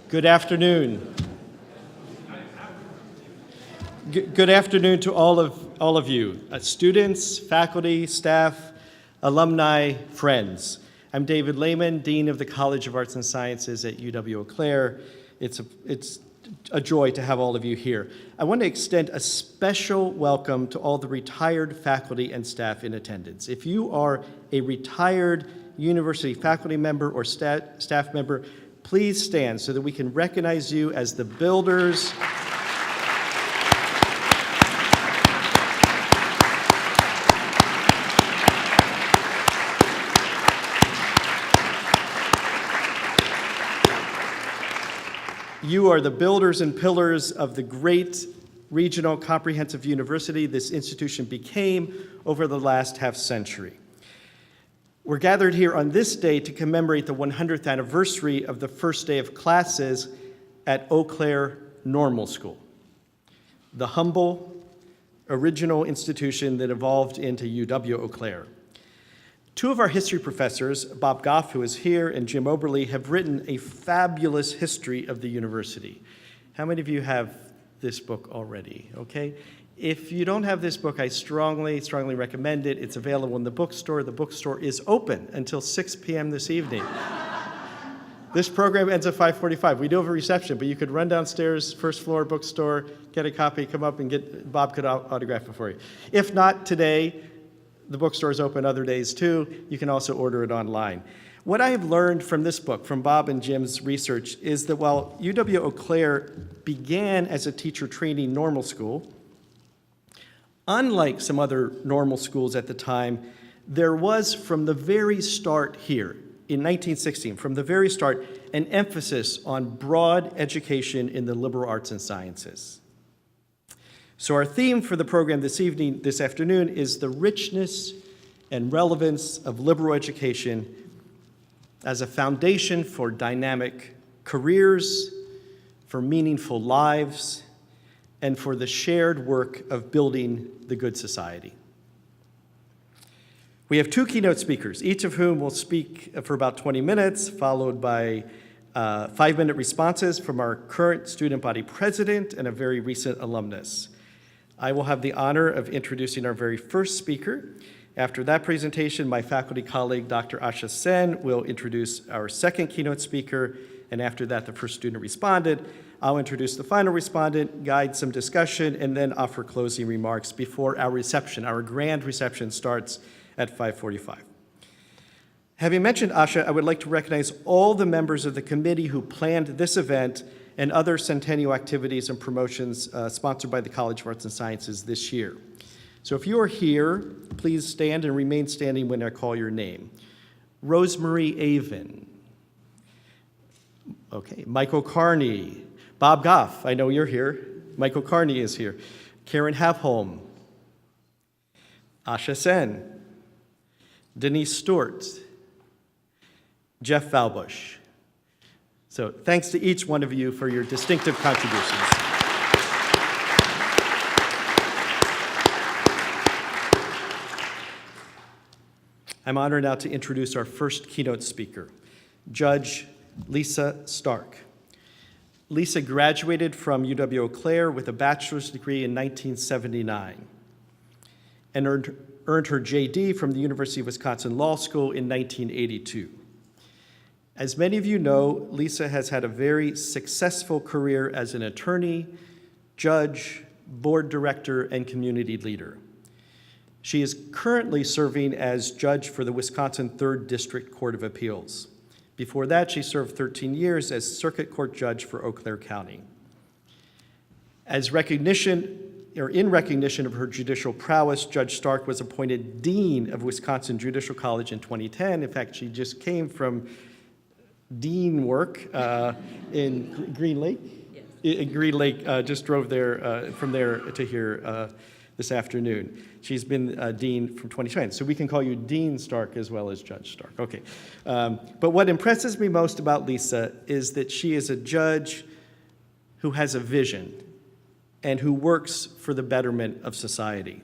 Good afternoon. Good afternoon to all of you, students, faculty, staff, alumni, friends. I'm David Lehman, Dean of the College of Arts and Sciences at UW-Eau Claire. It's a joy to have all of you here. I want to extend a special welcome to all the retired faculty and staff in attendance. If you are a retired university faculty member or staff member, please stand so that we can recognize you as the builders You are the builders and pillars of the great regional comprehensive university this institution became over the last half century. We're gathered here on this day to commemorate the 100th anniversary of the first day of classes at Eau Claire Normal School, the humble, original institution that evolved into UW-Eau Claire. Two of our history professors, Bob Goff, who is here, and Jim Oberle, have written a fabulous history of the university. How many of you have this book already? Okay. If you don't have this book, I strongly recommend it. It's available in the bookstore. The bookstore is open until 6 p.m. this evening. This program ends at 5:45. We do have a reception, but you could run downstairs, first floor bookstore, get a copy, come up and Bob could autograph it for you. If not today, the bookstore is open other days too. You can also order it online. What I have learned from this book, from Bob and Jim's research, is that while UW-Eau Claire began as a teacher training normal school, unlike some other normal schools at the time, there was from the very start here, in 1916, from the very start, an emphasis on broad education in the liberal arts and sciences. So our theme for the program this afternoon is the richness and relevance of liberal education as a foundation for dynamic careers, for meaningful lives, and for the shared work of building the good society. We have two keynote speakers, each of whom will speak for about 20 minutes, followed by 5-minute responses from our current student body president and a very recent alumnus. I will have the honor of introducing our very first speaker. After that presentation, my faculty colleague, Dr. Asha Sen, will introduce our second keynote speaker, and after that, the first student respondent. I'll introduce the final respondent, guide some discussion, and then offer closing remarks before our reception. Our grand reception starts at 5:45. Having mentioned Asha, I would like to recognize all the members of the committee who planned this event and other centennial activities and promotions sponsored by the College of Arts and Sciences this year. So if you are here, please stand and remain standing when I call your name. Rosemary Avon. Okay, Michael Carney. Bob Goff, I know you're here. Michael Carney is here. Karen Havholm. Asha Sen. Denise Stewart. Jeff Valbush. So thanks to each one of you for your distinctive contributions. I'm honored now to introduce our first keynote speaker, Judge Lisa Stark. Lisa graduated from UW-Eau Claire with a bachelor's degree in 1979 and earned her JD from the University of Wisconsin Law School in 1982. As many of you know, Lisa has had a very successful career as an attorney, judge, board director, and community leader. She is currently serving as judge for the Wisconsin 3rd District Court of Appeals. Before that, she served 13 years as circuit court judge for Eau Claire County. In recognition of her judicial prowess, Judge Stark was appointed Dean of Wisconsin Judicial College in 2010. In fact, she just came from dean work in Green Lake. Yes. In Green Lake, just drove there from there to here this afternoon. She's been dean from 2020, so we can call you Dean Stark as well as Judge Stark. Okay, but what impresses me most about Lisa is that she is a judge who has a vision and who works for the betterment of society.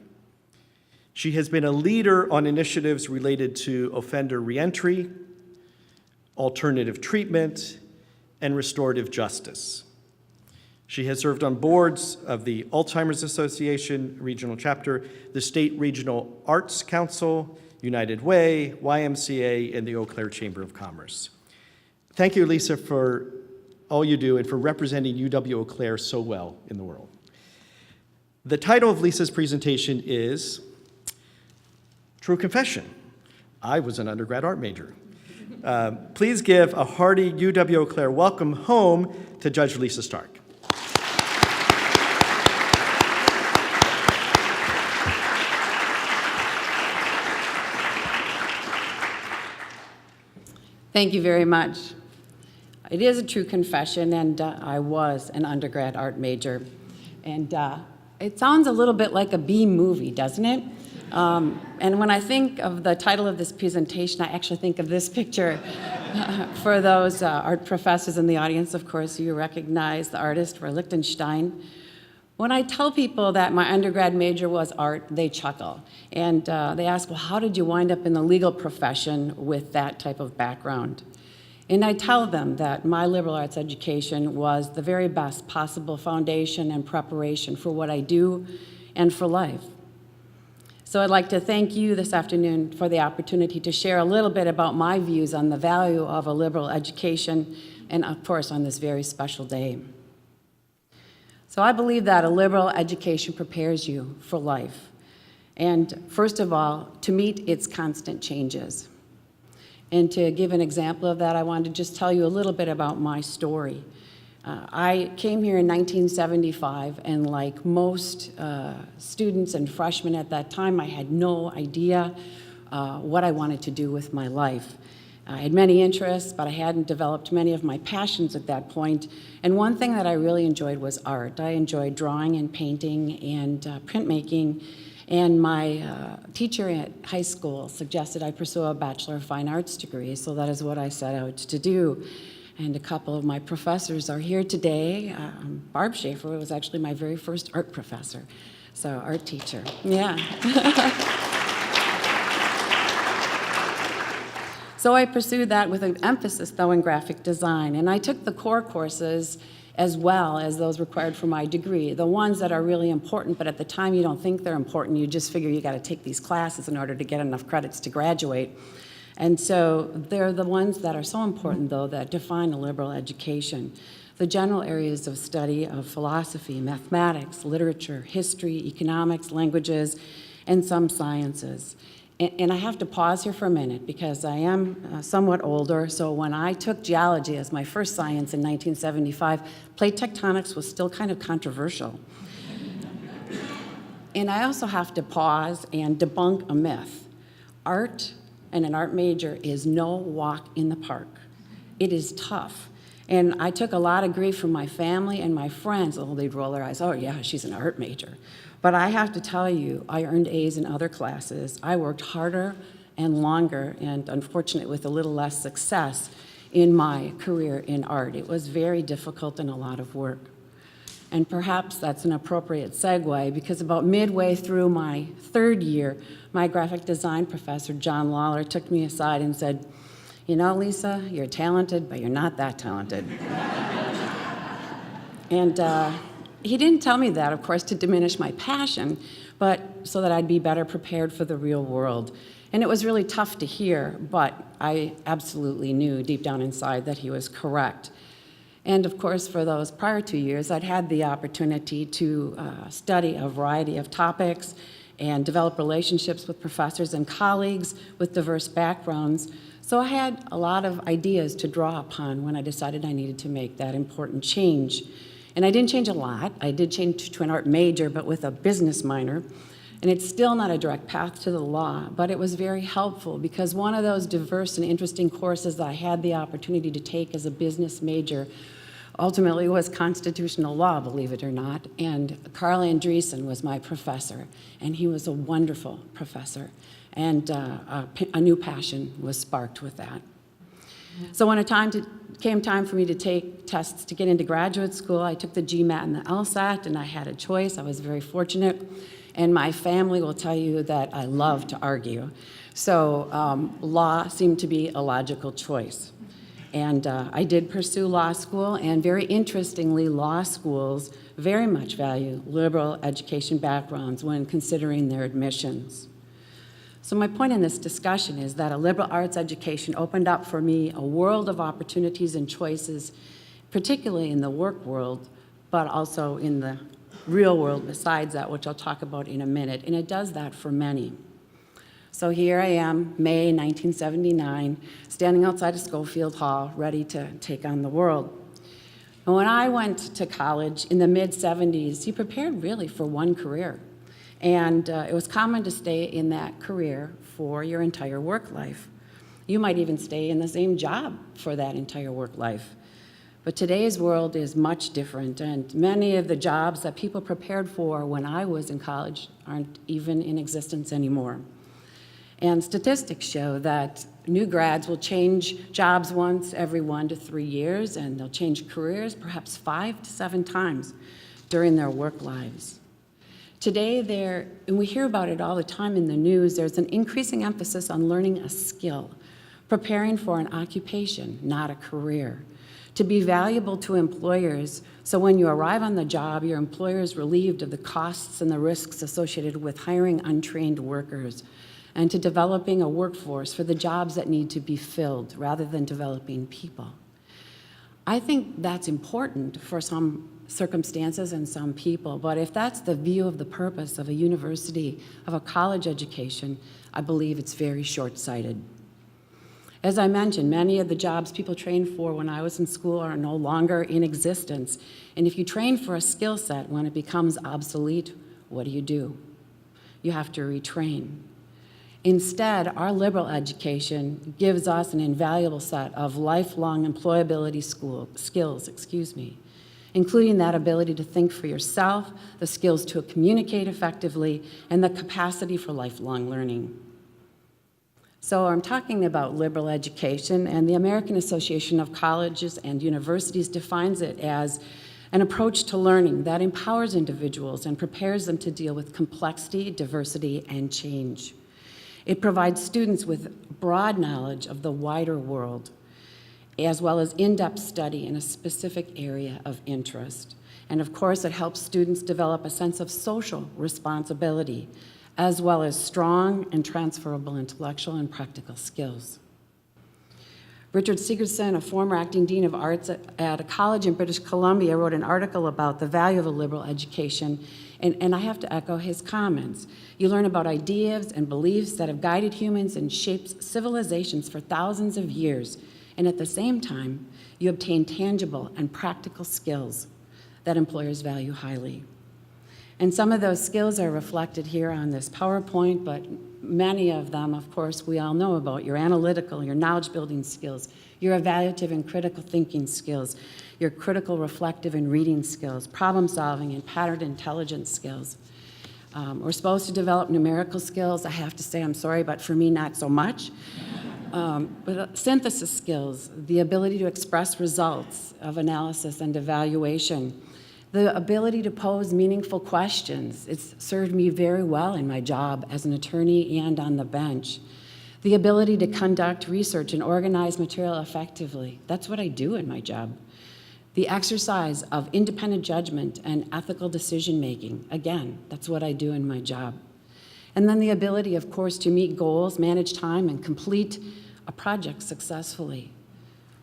She has been a leader on initiatives related to offender reentry, alternative treatment, and restorative justice. She has served on boards of the Alzheimer's Association Regional Chapter, the State Regional Arts Council, United Way, YMCA, and the Eau Claire Chamber of Commerce. Thank you, Lisa, for all you do and for representing UW Eau Claire so well in the world. The title of Lisa's presentation is True Confession. I was an undergrad art major. Please give a hearty UW Eau Claire welcome home to Judge Lisa Stark. Thank you very much. It is a true confession, and I was an undergrad art major. And it sounds a little bit like a B movie, doesn't it? And when I think of the title of this presentation, I actually think of this picture. For those art professors in the audience, of course, you recognize the artist for Lichtenstein. When I tell people that my undergrad major was art, they chuckle. And they ask, well, how did you wind up in the legal profession with that type of background? And I tell them that my liberal arts education was the very best possible foundation and preparation for what I do and for life. So I'd like to thank you this afternoon for the opportunity to share a little bit about my views on the value of a liberal education, and of course on this very special day. So I believe that a liberal education prepares you for life, and first of all, to meet its constant changes. And to give an example of that, I wanted to just tell you a little bit about my story. I came here in 1975, and like most students and freshmen at that time, I had no idea what I wanted to do with my life. I had many interests, but I hadn't developed many of my passions at that point. And one thing that I really enjoyed was art. I enjoyed drawing and painting and printmaking. And my teacher at high school suggested I pursue a Bachelor of Fine Arts degree, so that is what I set out to do. And a couple of my professors are here today. Barb Schaefer was actually my very first art professor, so art teacher, yeah. So I pursued that with an emphasis, though, in graphic design. And I took the core courses as well as those required for my degree, the ones that are really important, but at the time you don't think they're important. You just figure you got to take these classes in order to get enough credits to graduate. And so they're the ones that are so important, though, that define a liberal education. The general areas of study of philosophy, mathematics, literature, history, economics, languages, and some sciences. And I have to pause here for a minute because I am somewhat older, so when I took geology as my first science in 1975, plate tectonics was still kind of controversial. And I also have to pause and debunk a myth. Art and an art major is no walk in the park. It is tough. And I took a lot of grief from my family and my friends. Oh, they'd roll their eyes, oh yeah, she's an art major. But I have to tell you, I earned A's in other classes. I worked harder and longer, and unfortunately with a little less success in my career in art. It was very difficult and a lot of work. And perhaps that's an appropriate segue, because about midway through my third year, my graphic design professor, John Lawler, took me aside and said, you know, Lisa, you're talented, but you're not that talented. And he didn't tell me that, of course, to diminish my passion, but so that I'd be better prepared for the real world. And it was really tough to hear, but I absolutely knew deep down inside that he was correct. And of course, for those prior 2 years, I'd had the opportunity to study a variety of topics and develop relationships with professors and colleagues with diverse backgrounds. So I had a lot of ideas to draw upon when I decided I needed to make that important change. And I didn't change a lot. I did change to an art major, but with a business minor. And it's still not a direct path to the law, but it was very helpful because one of those diverse and interesting courses that I had the opportunity to take as a business major ultimately was constitutional law, believe it or not. And Carl Andreessen was my professor, and he was a wonderful professor. And a new passion was sparked with that. So when came time for me to take tests to get into graduate school, I took the GMAT and the LSAT, and I had a choice. I was very fortunate. And my family will tell you that I love to argue. So law seemed to be a logical choice. And I did pursue law school, and very interestingly, law schools very much value liberal education backgrounds when considering their admissions. So my point in this discussion is that a liberal arts education opened up for me a world of opportunities and choices, particularly in the work world, but also in the real world besides that, which I'll talk about in a minute, and it does that for many. So here I am, May 1979, standing outside of Schofield Hall, ready to take on the world. And when I went to college in the mid-'70s, you prepared really for one career. And it was common to stay in that career for your entire work life. You might even stay in the same job for that entire work life. But today's world is much different, and many of the jobs that people prepared for when I was in college aren't even in existence anymore. And statistics show that new grads will change jobs once every 1 to 3 years, and they'll change careers perhaps 5 to 7 times during their work lives. Today, and we hear about it all the time in the news, there's an increasing emphasis on learning a skill, preparing for an occupation, not a career, to be valuable to employers, so when you arrive on the job, your employer is relieved of the costs and the risks associated with hiring untrained workers, and to developing a workforce for the jobs that need to be filled rather than developing people. I think that's important for some circumstances and some people, but if that's the view of the purpose of a university, of a college education, I believe it's very short-sighted. As I mentioned, many of the jobs people trained for when I was in school are no longer in existence, and if you train for a skill set, when it becomes obsolete, what do? You have to retrain. Instead, our liberal education gives us an invaluable set of lifelong employability skills, including that ability to think for yourself, the skills to communicate effectively, and the capacity for lifelong learning. So I'm talking about liberal education, and the American Association of Colleges and Universities defines it as an approach to learning that empowers individuals and prepares them to deal with complexity, diversity, and change. It provides students with broad knowledge of the wider world, as well as in-depth study in a specific area of interest. And of course, it helps students develop a sense of social responsibility, as well as strong and transferable intellectual and practical skills. Richard Sigurdson, a former acting dean of arts at a college in British Columbia, wrote an article about the value of a liberal education, and I have to echo his comments. You learn about ideas and beliefs that have guided humans and shaped civilizations for thousands of years, and at the same time, you obtain tangible and practical skills that employers value highly. And some of those skills are reflected here on this PowerPoint, but many of them, of course, we all know about: your analytical, your knowledge-building skills, your evaluative and critical thinking skills, your critical, reflective, and reading skills, problem-solving and pattern intelligence skills. We're supposed to develop numerical skills. I have to say, I'm sorry, but for me, not so much. But synthesis skills, the ability to express results of analysis and evaluation, the ability to pose meaningful questions. It's served me very well in my job as an attorney and on the bench. The ability to conduct research and organize material effectively. That's what I do in my job. The exercise of independent judgment and ethical decision-making. Again, that's what I do in my job. And then the ability, of course, to meet goals, manage time, and complete a project successfully.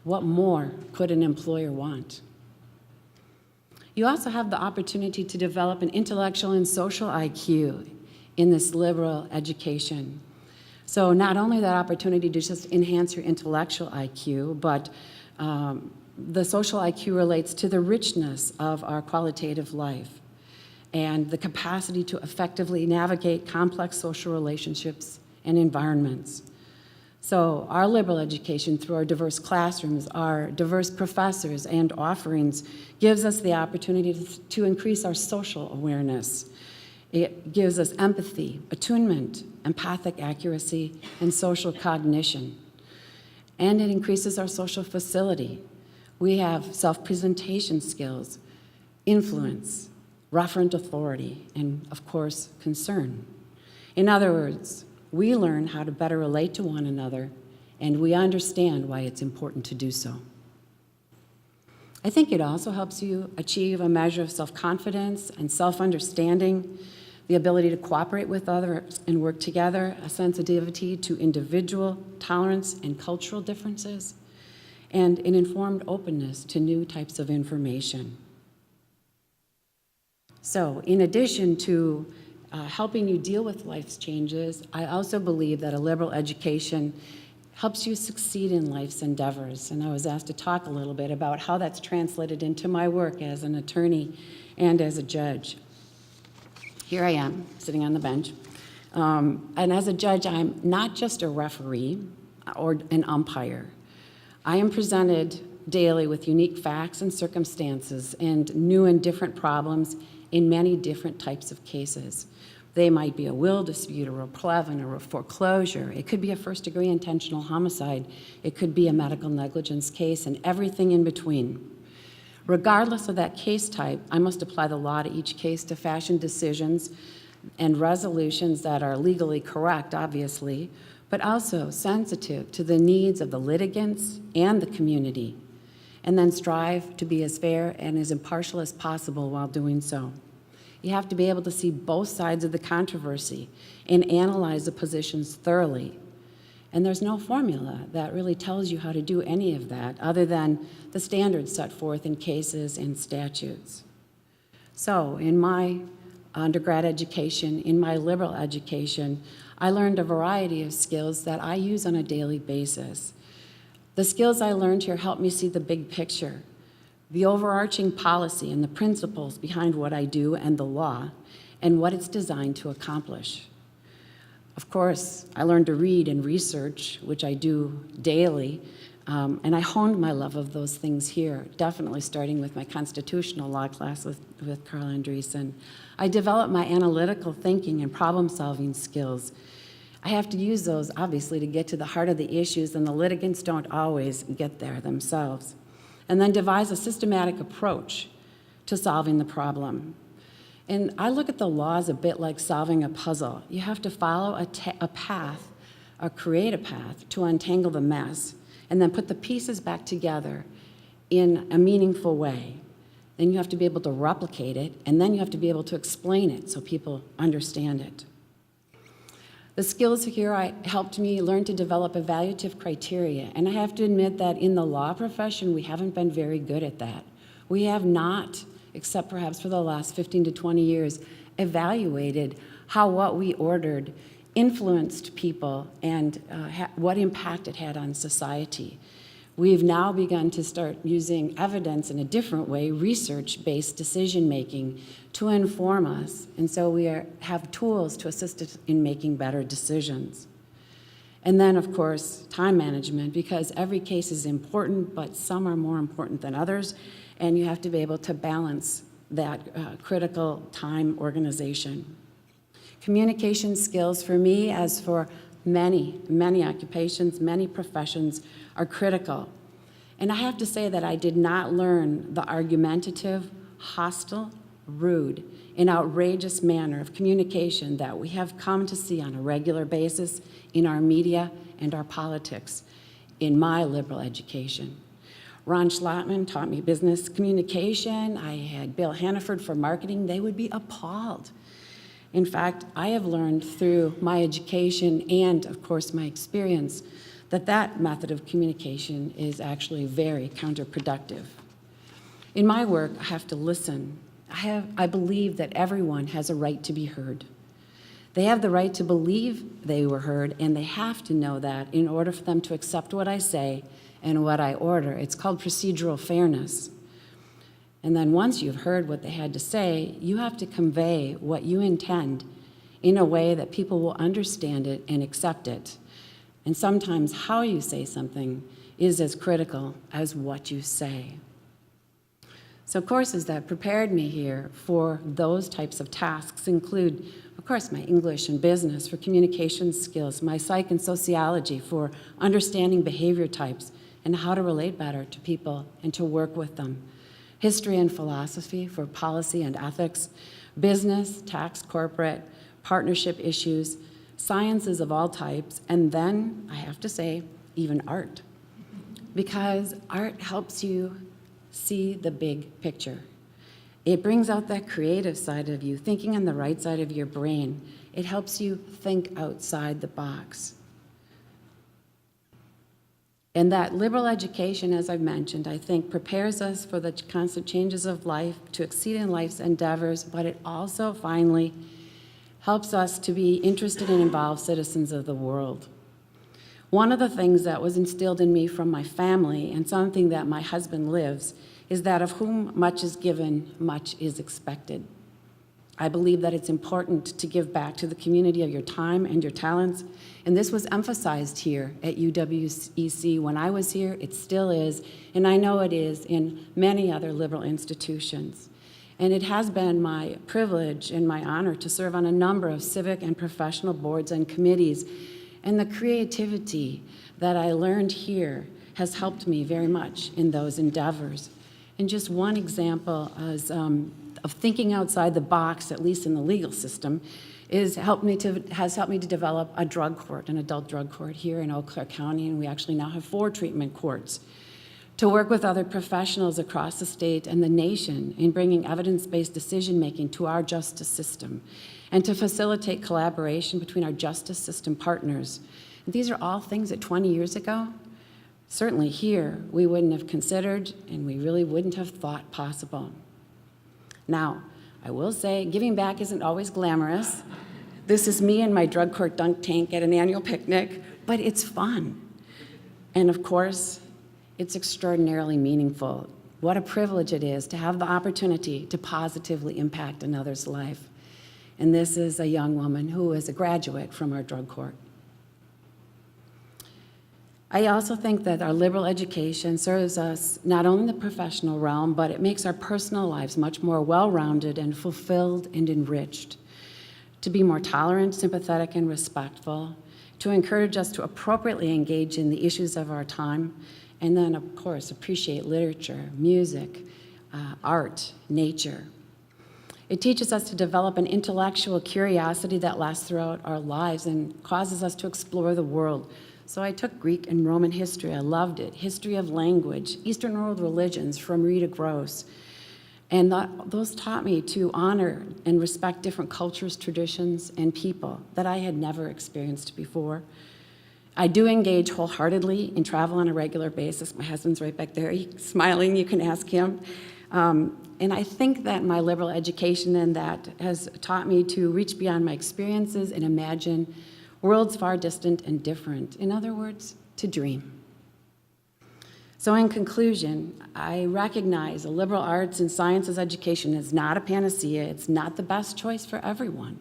What more could an employer want? You also have the opportunity to develop an intellectual and social IQ in this liberal education. So not only that opportunity to just enhance your intellectual IQ, but the social IQ relates to the richness of our qualitative life and the capacity to effectively navigate complex social relationships and environments. So our liberal education, through our diverse classrooms, our diverse professors and offerings, gives us the opportunity to increase our social awareness. It gives us empathy, attunement, empathic accuracy, and social cognition. And it increases our social facility. We have self-presentation skills, influence, referent authority, and of course, concern. In other words, we learn how to better relate to one another and we understand why it's important to do so. I think it also helps you achieve a measure of self-confidence and self-understanding, the ability to cooperate with others and work together, a sensitivity to individual tolerance and cultural differences, and an informed openness to new types of information. So, in addition to helping you deal with life's changes, I also believe that a liberal education helps you succeed in life's endeavors. And I was asked to talk a little bit about how that's translated into my work as an attorney and as a judge. Here I am, sitting on the bench. And as a judge, I'm not just a referee or an umpire. I am presented daily with unique facts and circumstances and new and different problems in many different types of cases. They might be a will dispute or a plevin or a foreclosure. It could be a first-degree intentional homicide. It could be a medical negligence case and everything in between. Regardless of that case type, I must apply the law to each case to fashion decisions and resolutions that are legally correct, obviously, but also sensitive to the needs of the litigants and the community, and then strive to be as fair and as impartial as possible while doing so. You have to be able to see both sides of the controversy and analyze the positions thoroughly. And there's no formula that really tells you how to do any of that other than the standards set forth in cases and statutes. So in my undergrad education, in my liberal education, I learned a variety of skills that I use on a daily basis. The skills I learned here help me see the big picture, the overarching policy and the principles behind what I do and the law, and what it's designed to accomplish. Of course, I learned to read and research, which I do daily, and I honed my love of those things here, definitely starting with my constitutional law class with Carl Andreessen. I developed my analytical thinking and problem-solving skills. I have to use those, obviously, to get to the heart of the issues, and the litigants don't always get there themselves. And then devise a systematic approach to solving the problem. And I look at the law as a bit like solving a puzzle. You have to follow a path, or create a path to untangle the mess, and then put the pieces back together in a meaningful way. Then you have to be able to replicate it, and then you have to be able to explain it so people understand it. The skills here helped me learn to develop evaluative criteria, and I have to admit that in the law profession, we haven't been very good at that. We have not, except perhaps for the last 15 to 20 years, evaluated how what we ordered influenced people and what impact it had on society. We've now begun to start using evidence in a different way, research-based decision-making, to inform us. And so we have tools to assist us in making better decisions. And then, of course, time management, because every case is important, but some are more important than others, and you have to be able to balance that critical time organization. Communication skills for me, as for many, many occupations, many professions, are critical. And I have to say that I did not learn the argumentative, hostile, rude, and outrageous manner of communication that we have come to see on a regular basis in our media and our politics in my liberal education. Ron Schlotman taught me business communication. I had Bill Hannaford for marketing. They would be appalled. In fact, I have learned through my education and, of course, my experience that that method of communication is actually very counterproductive. In my work, I have to listen. I believe that everyone has a right to be heard. They have the right to believe they were heard, and they have to know that in order for them to accept what I say and what I order. It's called procedural fairness. And then once you've heard what they had to say, you have to convey what you intend in a way that people will understand it and accept it. And sometimes how you say something is as critical as what you say. So courses that prepared me here for those types of tasks include, of course, my English and business for communication skills, my psych and sociology for understanding behavior types and how to relate better to people and to work with them, history and philosophy for policy and ethics, business, tax, corporate, partnership issues, sciences of all types, and then, I have to say, even art. Because art helps you see the big picture. It brings out that creative side of you, thinking on the right side of your brain. It helps you think outside the box. And that liberal education, as I've mentioned, I think prepares us for the constant changes of life, to exceed in life's endeavors, but it also finally helps us to be interested and involved citizens of the world. One of the things that was instilled in me from my family, and something that my husband lives, is that of whom much is given, much is expected. I believe that it's important to give back to the community of your time and your talents, and this was emphasized here at UWEC when I was here. It still is, and I know it is in many other liberal institutions. And it has been my privilege and my honor to serve on a number of civic and professional boards and committees, and the creativity that I learned here has helped me very much in those endeavors. And just one example of thinking outside the box, at least in the legal system, has helped me to develop a drug court, an adult drug court here in Eau Claire County, and we actually now have 4 treatment courts, to work with other professionals across the state and the nation in bringing evidence-based decision-making to our justice system, and to facilitate collaboration between our justice system partners. And these are all things that 20 years ago, certainly here, we wouldn't have considered, and we really wouldn't have thought possible. Now, I will say, giving back isn't always glamorous. This is me and my drug court dunk tank at an annual picnic, but it's fun. And of course, it's extraordinarily meaningful. What a privilege it is to have the opportunity to positively impact another's life. And this is a young woman who is a graduate from our drug court. I also think that our liberal education serves us not only in the professional realm, but it makes our personal lives much more well-rounded and fulfilled and enriched. To be more tolerant, sympathetic, and respectful, to encourage us to appropriately engage in the issues of our time, and then, of course, appreciate literature, music, art, nature. It teaches us to develop an intellectual curiosity that lasts throughout our lives and causes us to explore the world. So I took Greek and Roman history. I loved it. History of language, Eastern world religions from Rita Gross. And those taught me to honor and respect different cultures, traditions, and people that I had never experienced before. I do engage wholeheartedly in travel on a regular basis. My husband's right back there, he's smiling, you can ask him. And I think that my liberal education and that has taught me to reach beyond my experiences and imagine worlds far distant and different. In other words, to dream. So in conclusion, I recognize a liberal arts and sciences education is not a panacea. It's not the best choice for everyone.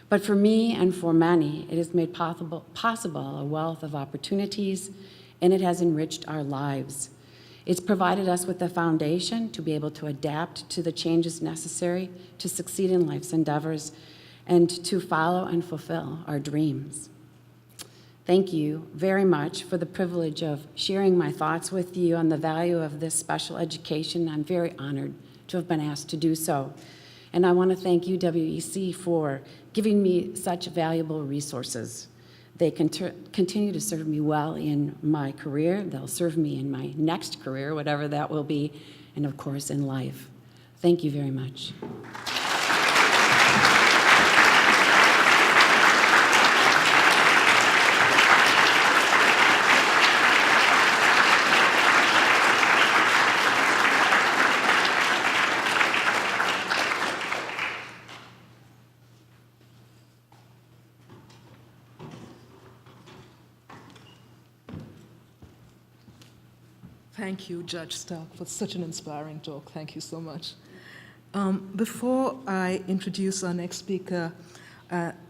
But for me and for many, it has made possible a wealth of opportunities, and it has enriched our lives. It's provided us with the foundation to be able to adapt to the changes necessary to succeed in life's endeavors and to follow and fulfill our dreams. Thank you very much for the privilege of sharing my thoughts with you on the value of this special education. I'm very honored to have been asked to do so. And I want to thank UWEC for giving me such valuable resources. They continue to serve me well in my career. They'll serve me in my next career, whatever that will be, and of course in life. Thank you very much. Thank you, Judge Stark, for such an inspiring talk. Thank you so much. Before I introduce our next speaker,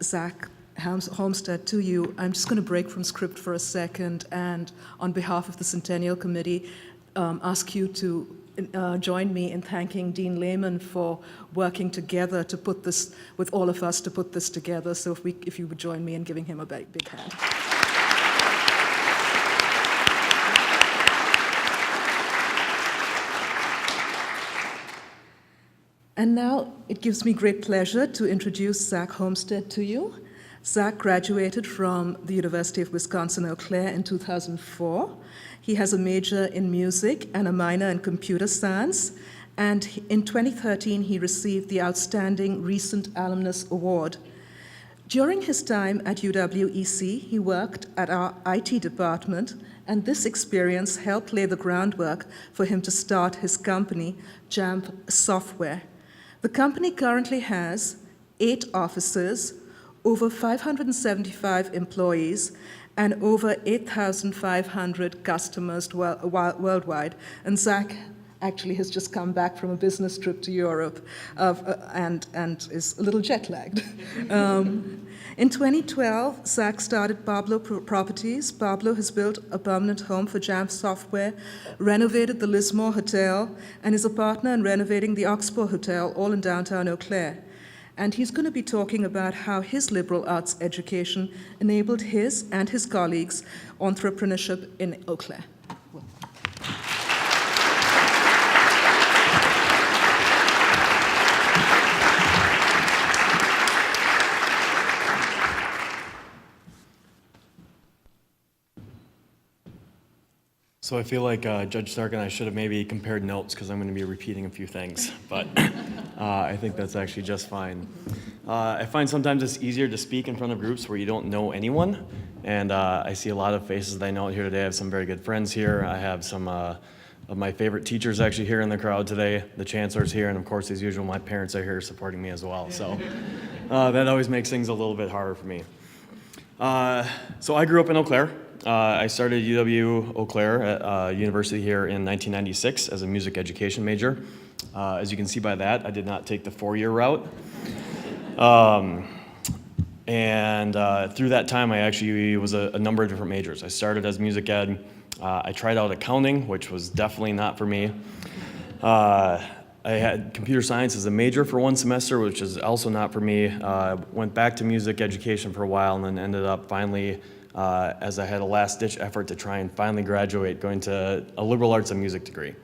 Zach Homestead, to you, I'm just going to break from script for a second and, on behalf of the Centennial Committee, ask you to join me in thanking Dean Lehman for working together to put this, with all of us, to put this together. So if you would join me in giving him a big hand. And now it gives me great pleasure to introduce Zach Homestead to you. Zach graduated from the University of Wisconsin-Eau Claire in 2004. He has a major in music and a minor in computer science. And in 2013, he received the Outstanding Recent Alumnus Award. During his time at UWEC, he worked at our IT department, and this experience helped lay the groundwork for him to start his company, Jamf Software. The company currently has 8 offices, over 575 employees, and over 8,500 customers worldwide. And Zach actually has just come back from a business trip to Europe and is a little jet-lagged. In 2012, Zach started Pablo Properties. Pablo has built a permanent home for Jamf Software, renovated the Lismore Hotel, and is a partner in renovating the Oxbow Hotel, all in downtown Eau Claire. And he's going to be talking about how his liberal arts education enabled his and his colleagues' entrepreneurship in Eau Claire. So I feel like Judge Stark and I should have maybe compared notes because I'm going to be repeating a few things, but I think that's actually just fine. I find sometimes it's easier to speak in front of groups where you don't know anyone, and I see a lot of faces that I know here today. I have some very good friends here. I have some of my favorite teachers actually here in the crowd today. The chancellor's here, and of course, as usual, my parents are here supporting me as well. So that always makes things a little bit harder for me. So I grew up in Eau Claire. I started UW Eau Claire at university here in 1996 as a music education major. As you can see by that, I did not take the 4-year route. And through that time, I actually was a number of different majors. I started as music ed. I tried out accounting, which was definitely not for me. I had computer science as a major for 1 semester, which is also not for me. Went back to music education for a while and then ended up finally, as I had a last-ditch effort to try and finally graduate, going to a liberal arts and music degree.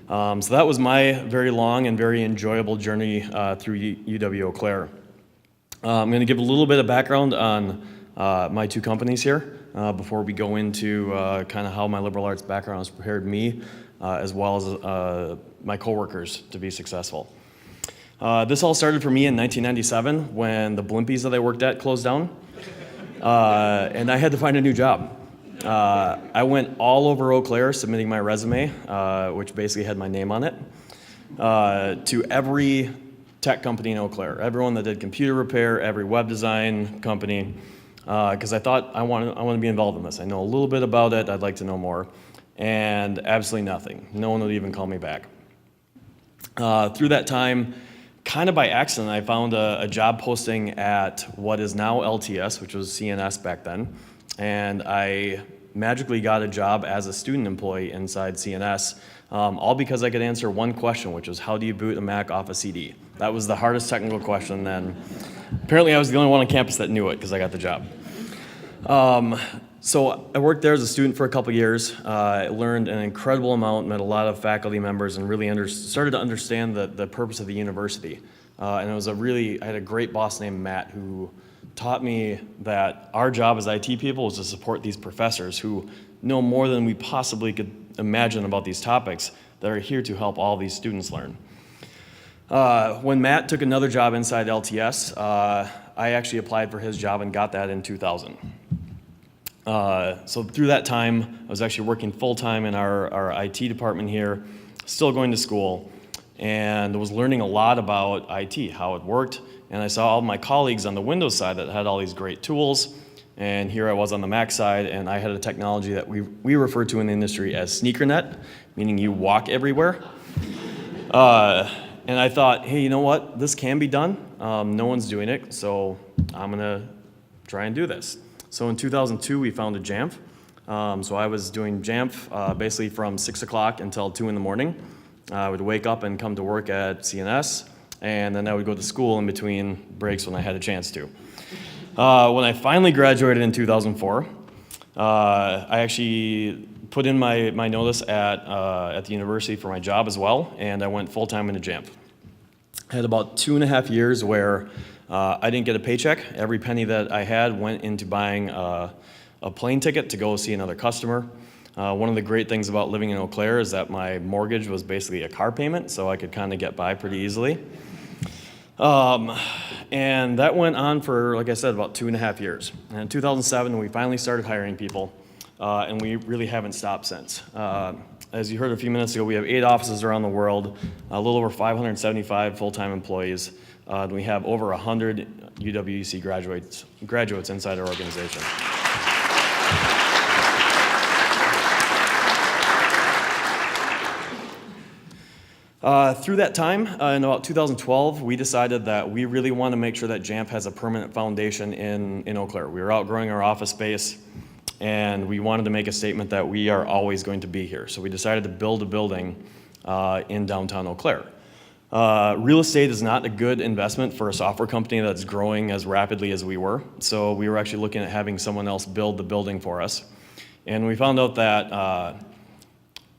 So that was my very long and very enjoyable journey through UW Eau Claire. I'm going to give a little bit of background on my 2 companies here before we go into kind of how my liberal arts background has prepared me as well as my coworkers to be successful. This all started for me in 1997 when the Blimpies that I worked at closed down, and I had to find a new job. I went all over Eau Claire submitting my resume, which basically had my name on it, to every tech company in Eau Claire, everyone that did computer repair, every web design company, because I thought I want to be involved in this. I know a little bit about it. I'd like to know more. And absolutely nothing. No one would even call me back. Through that time, kind of by accident, I found a job posting at what is now LTS, which was CNS back then. And I magically got a job as a student employee inside CNS, all because I could answer one question, which was, how do you boot a Mac off a CD? That was the hardest technical question then. Apparently I was the only one on campus that knew it because I got the job. So I worked there as a student for a couple years. I learned an incredible amount, met a lot of faculty members, and really started to understand the purpose of the university. And it was I had a great boss named Matt who taught me that our job as IT people was to support these professors who know more than we possibly could imagine about these topics that are here to help all these students learn. When Matt took another job inside LTS, I actually applied for his job and got that in 2000. So through that time, I was actually working full-time in our IT department here, still going to school, and was learning a lot about IT, how it worked. And I saw all my colleagues on the Windows side that had all these great tools, and here I was on the Mac side, and I had a technology that we refer to in the industry as sneakernet, meaning you walk everywhere. And I thought, hey, you know what? This can be done. No one's doing it, so I'm gonna try and do this. So in 2002, we founded Jamf. So I was doing Jamf basically from 6 o'clock until 2 in the morning. I would wake up and come to work at CNS, and then I would go to school in between breaks when I had a chance to. When I finally graduated in 2004, I actually put in my notice at the university for my job as well, and I went full-time into Jamf. I had about 2.5 years where I didn't get a paycheck. Every penny that I had went into buying a plane ticket to go see another customer. One of the great things about living in Eau Claire is that my mortgage was basically a car payment, so I could kind of get by pretty easily. And that went on for, like I said, about 2.5 years. And in 2007, we finally started hiring people, and we really haven't stopped since. As you heard a few minutes ago, we have 8 offices around the world, a little over 575 full-time employees, and we have over 100 UWEC graduates inside our organization. Through that time, in about 2012, we decided that we really want to make sure that JAMP has a permanent foundation in Eau Claire. We were outgrowing our office space, and we wanted to make a statement that we are always going to be here. So we decided to build a building in downtown Eau Claire. Real estate is not a good investment for a software company that's growing as rapidly as we were. So we were actually looking at having someone else build the building for us. And we found out that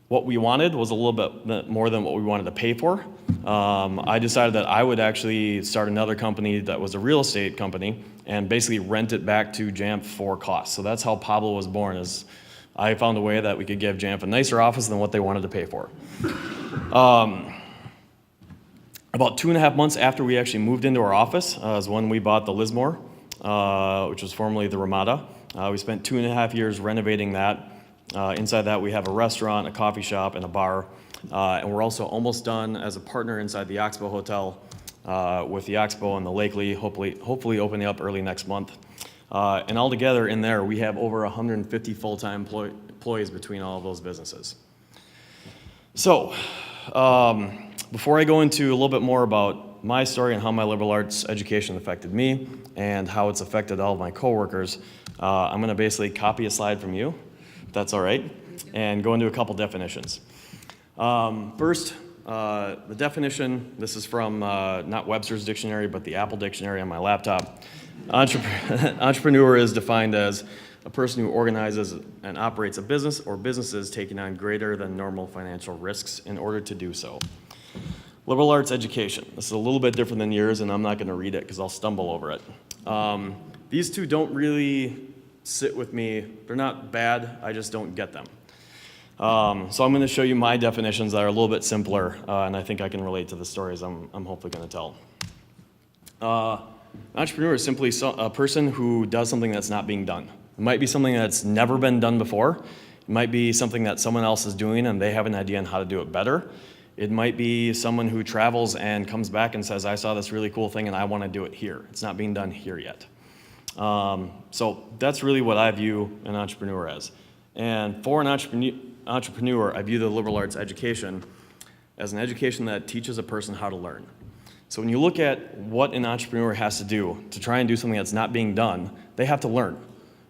what we wanted was a little bit more than what we wanted to pay for. I decided that I would actually start another company that was a real estate company and basically rent it back to JAMP for cost. So that's how Pablo was born, is I found a way that we could give JAMP a nicer office than what they wanted to pay for. About 2.5 months after we actually moved into our office is when we bought the Lismore, which was formerly the Ramada. We spent 2.5 years renovating that. Inside that, we have a restaurant, a coffee shop, and a bar. And we're also almost done as a partner inside the Oxbow Hotel with the Oxbow and the Lakely, hopefully opening up early next month. And altogether in there, we have over 150 full-time employees between all of those businesses. So, before I go into a little bit more about my story and how my liberal arts education affected me and how it's affected all of my coworkers, I'm going to basically copy a slide from you, if that's all right, and go into a couple definitions. First, the definition, this is from not Webster's dictionary, but the Apple dictionary on my laptop. Entrepreneur is defined as a person who organizes and operates a business or businesses taking on greater than normal financial risks in order to do so. Liberal arts education. This is a little bit different than yours, and I'm not going to read it because I'll stumble over it. These two don't really sit with me. They're not bad, I just don't get them. So I'm going to show you my definitions that are a little bit simpler, and I think I can relate to the stories I'm hopefully going to tell. An entrepreneur is simply a person who does something that's not being done. It might be something that's never been done before. It might be something that someone else is doing and they have an idea on how to do it better. It might be someone who travels and comes back and says, I saw this really cool thing and I want to do it here. It's not being done here yet. So that's really what I view an entrepreneur as. And for an entrepreneur, I view the liberal arts education as an education that teaches a person how to learn. So when you look at what an entrepreneur has to do to try and do something that's not being done, they have to learn.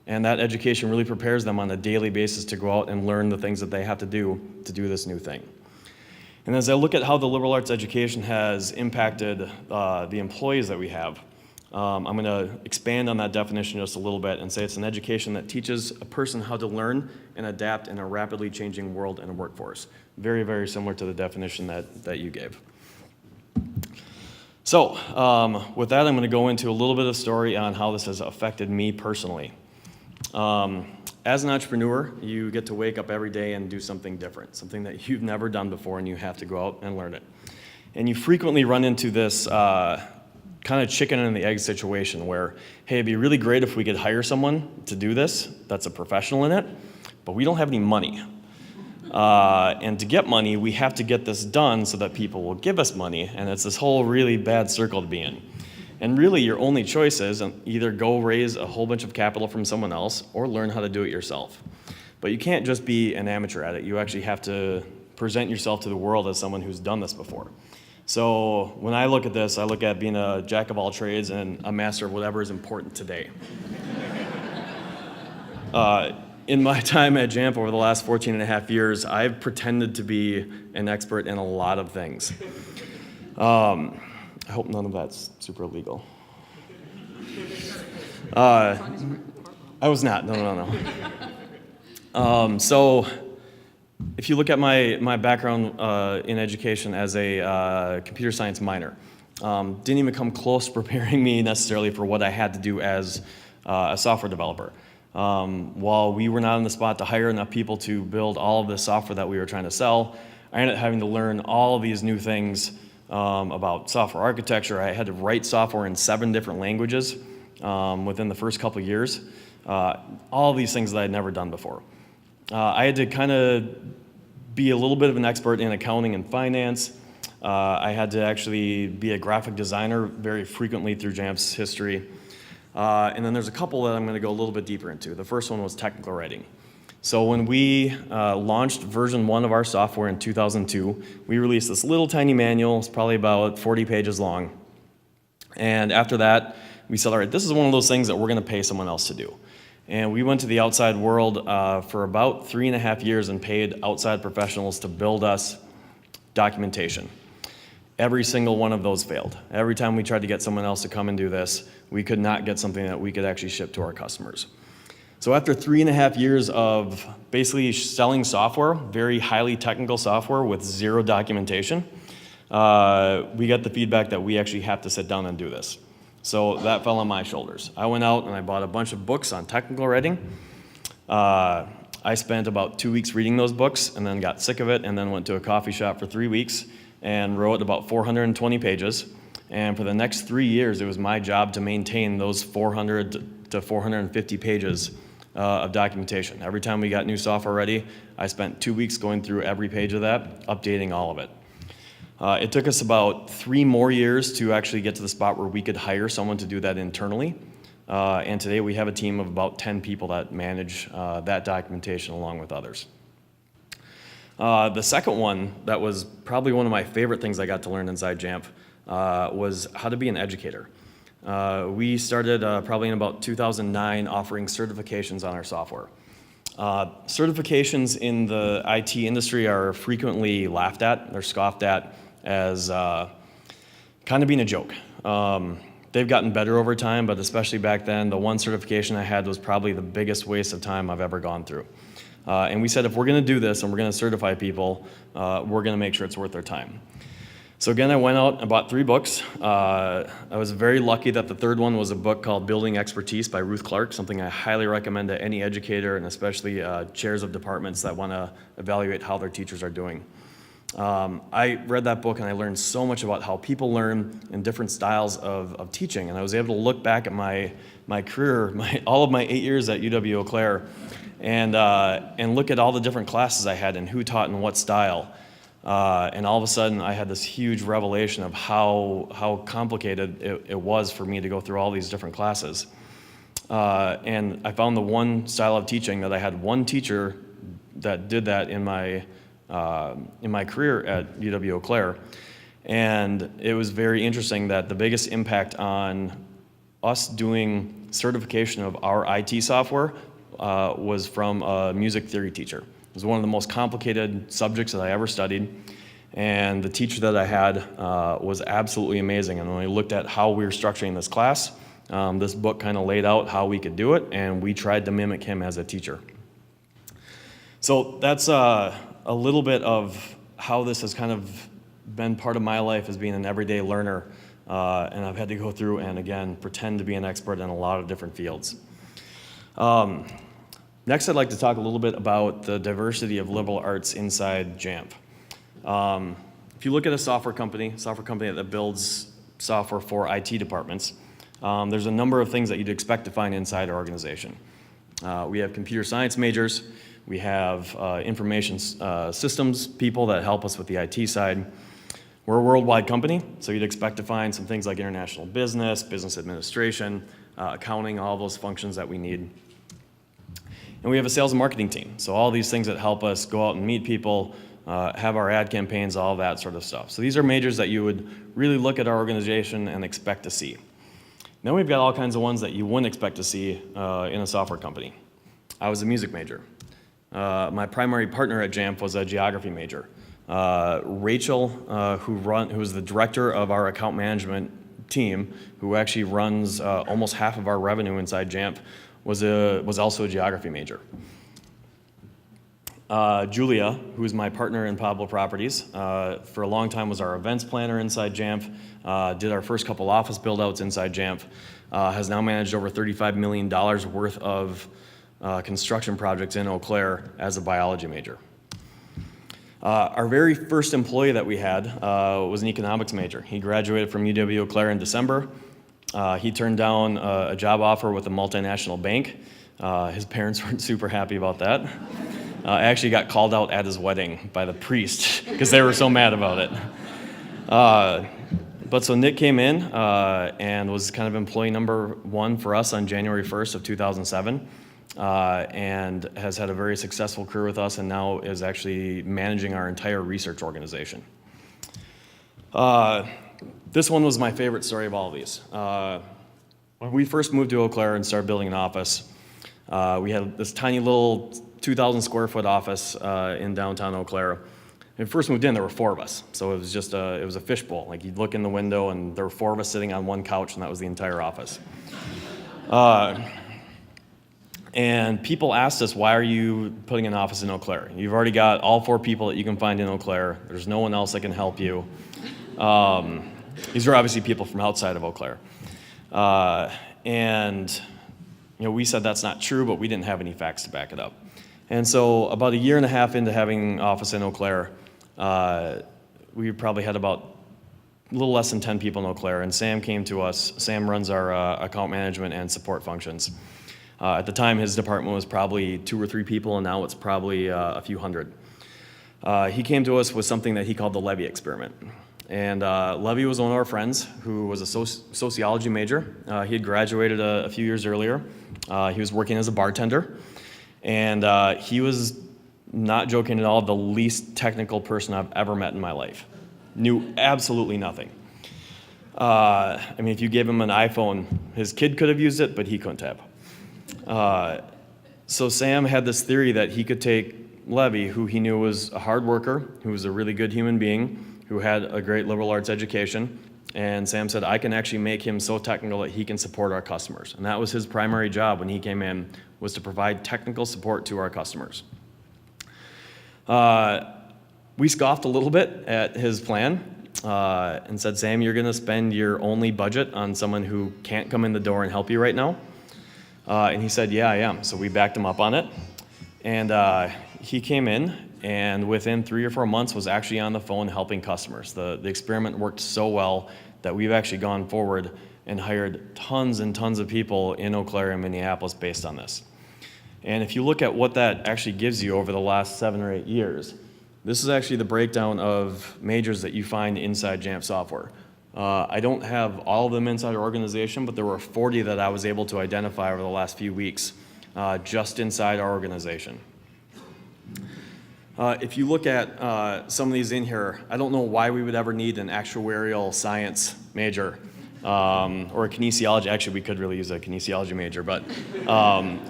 And that education really prepares them on a daily basis to go out and learn the things that they have to do this new thing. And as I look at how the liberal arts education has impacted the employees that we have, I'm going to expand on that definition just a little bit and say it's an education that teaches a person how to learn and adapt in a rapidly changing world and workforce. Very, very similar to the definition that you gave. So with that, I'm going to go into a little bit of story on how this has affected me personally. As an entrepreneur, you get to wake up every day and do something different, something that you've never done before, and you have to go out and learn it. And you frequently run into this kind of chicken and the egg situation where, hey, it'd be really great if we could hire someone to do this that's a professional in it, but we don't have any money. And to get money, we have to get this done so that people will give us money, and it's this whole really bad circle to be in. And really, your only choice is either go raise a whole bunch of capital from someone else or learn how to do it yourself. But you can't just be an amateur at it. You actually have to present yourself to the world as someone who's done this before. So when I look at this, I look at being a jack of all trades and a master of whatever is important today. In my time at JAMP over the last 14 and a half years, I've pretended to be an expert in a lot of things. I hope none of that's super illegal. I was not, no. So if you look at my background in education as a computer science minor, didn't even come close to preparing me necessarily for what I had to do as a software developer. While we were not in the spot to hire enough people to build all of the software that we were trying to sell, I ended up having to learn all of these new things about software architecture. I had to write software in 7 different languages within the first couple of years. All of these things that I had never done before. I had to kind of be a little bit of an expert in accounting and finance. I had to actually be a graphic designer very frequently through Jamf's history. And then there's a couple that I'm going to go a little bit deeper into. The first one was technical writing. So when we launched version 1 of our software in 2002, we released this little tiny manual. It's probably about 40 pages long. And after that, we said, all right, this is one of those things that we're going to pay someone else to do. And we went to the outside world for about 3.5 years and paid outside professionals to build us documentation. Every single one of those failed. Every time we tried to get someone else to come and do this, we could not get something that we could actually ship to our customers. So after 3.5 years of basically selling software, very highly technical software with 0 documentation, we got the feedback that we actually have to sit down and do this. So that fell on my shoulders. I went out and I bought a bunch of books on technical writing. I spent about 2 weeks reading those books and then got sick of it and then went to a coffee shop for 3 weeks and wrote about 420 pages. And for the next 3 years, it was my job to maintain those 400 to 450 pages of documentation. Every time we got new software ready, I spent 2 weeks going through every page of that, updating all of it. It took us about 3 more years to actually get to the spot where we could hire someone to do that internally. And today we have a team of about 10 people that manage that documentation along with others. The second one that was probably one of my favorite things I got to learn inside Jamf was how to be an educator. We started probably in about 2009 offering certifications on our software. Certifications in the IT industry are frequently laughed at, they're scoffed at as kind of being a joke. They've gotten better over time, but especially back then, the one certification I had was probably the biggest waste of time I've ever gone through. And we said, if we're going to do this and we're going to certify people, we're going to make sure it's worth their time. So again, I went out and bought 3 books. I was very lucky that the third one was a book called Building Expertise by Ruth Clark, something I highly recommend to any educator and especially chairs of departments that want to evaluate how their teachers are doing. I read that book and I learned so much about how people learn in different styles of teaching. And I was able to look back at my career, all of my 8 years at UW-Eau Claire, and look at all the different classes I had and who taught in what style. And all of a sudden, I had this huge revelation of how complicated it was for me to go through all these different classes. And I found the one style of teaching that I had one teacher that did that in my career at UW-Eau Claire. And it was very interesting that the biggest impact on us doing certification of our IT software was from a music theory teacher. It was one of the most complicated subjects that I ever studied, and the teacher that I had was absolutely amazing. And when we looked at how we were structuring this class, this book kind of laid out how we could do it, and we tried to mimic him as a teacher. So that's a little bit of how this has kind of been part of my life as being an everyday learner, and I've had to go through and, again, pretend to be an expert in a lot of different fields. Next, I'd like to talk a little bit about the diversity of liberal arts inside Jamf. If you look at a software company that builds software for IT departments, there's a number of things that you'd expect to find inside our organization. We have computer science majors, we have information systems people that help us with the IT side. We're a worldwide company, so you'd expect to find some things like international business, business administration, accounting, all those functions that we need. And we have a sales and marketing team, so all these things that help us go out and meet people, have our ad campaigns, all that sort of stuff. So these are majors that you would really look at our organization and expect to see. Then we've got all kinds of ones that you wouldn't expect to see in a software company. I was a music major. My primary partner at Jamf was a geography major. Rachel, who is the director of our account management team, who actually runs almost half of our revenue inside Jamf, was also a geography major. Julia, who is my partner in Pablo Properties, for a long time was our events planner inside Jamf, did our first couple office build-outs inside Jamf, has now managed over $35 million worth of construction projects in Eau Claire as a biology major. Our very first employee that we had was an economics major. He graduated from UW Eau Claire in December. He turned down a job offer with a multinational bank. His parents weren't super happy about that. I actually got called out at his wedding by the priest because they were so mad about it. But so Nick came in and was kind of employee number 1 for us on January 1st of 2007. And has had a very successful career with us and now is actually managing our entire research organization. This one was my favorite story of all of these. When we first moved to Eau Claire and started building an office, we had this tiny little 2,000 square foot office in downtown Eau Claire. When we first moved in, there were 4 of us, so it was just it was a fishbowl. Like you'd look in the window and there were 4 of us sitting on one couch and that was the entire office. And people asked us, why are you putting an office in Eau Claire? You've already got all 4 people that you can find in Eau Claire. There's no one else that can help you. These are obviously people from outside of Eau Claire. And we said that's not true, but we didn't have any facts to back it up. And so about a year and a half into having an office in Eau Claire, we probably had about a little less than 10 people in Eau Claire, and Sam came to us. Sam runs our account management and support functions. At the time, his department was probably 2 or 3 people, and now it's probably a few hundred. He came to us with something that he called the Levy experiment. And Levy was one of our friends who was a sociology major. He had graduated a few years earlier. He was working as a bartender. And he was, not joking at all, the least technical person I've ever met in my life. Knew absolutely nothing. If you gave him an iPhone, his kid could have used it, but he couldn't have. So Sam had this theory that he could take Levy, who he knew was a hard worker, who was a really good human being, who had a great liberal arts education, and Sam said, I can actually make him so technical that he can support our customers. And that was his primary job when he came in, was to provide technical support to our customers. We scoffed a little bit at his plan and said, Sam, you're gonna spend your only budget on someone who can't come in the door and help you right now? And he said, yeah, I am. So we backed him up on it. And he came in, and within 3 or 4 months was actually on the phone helping customers. The experiment worked so well that we've actually gone forward and hired tons and tons of people in Eau Claire and Minneapolis based on this. And if you look at what that actually gives you over the last 7 or 8 years, this is actually the breakdown of majors that you find inside Jamf software. I don't have all of them inside our organization, but there were 40 that I was able to identify over the last few weeks just inside our organization. If you look at some of these in here, I don't know why we would ever need an actuarial science major or a kinesiology. Actually, we could really use a kinesiology major, but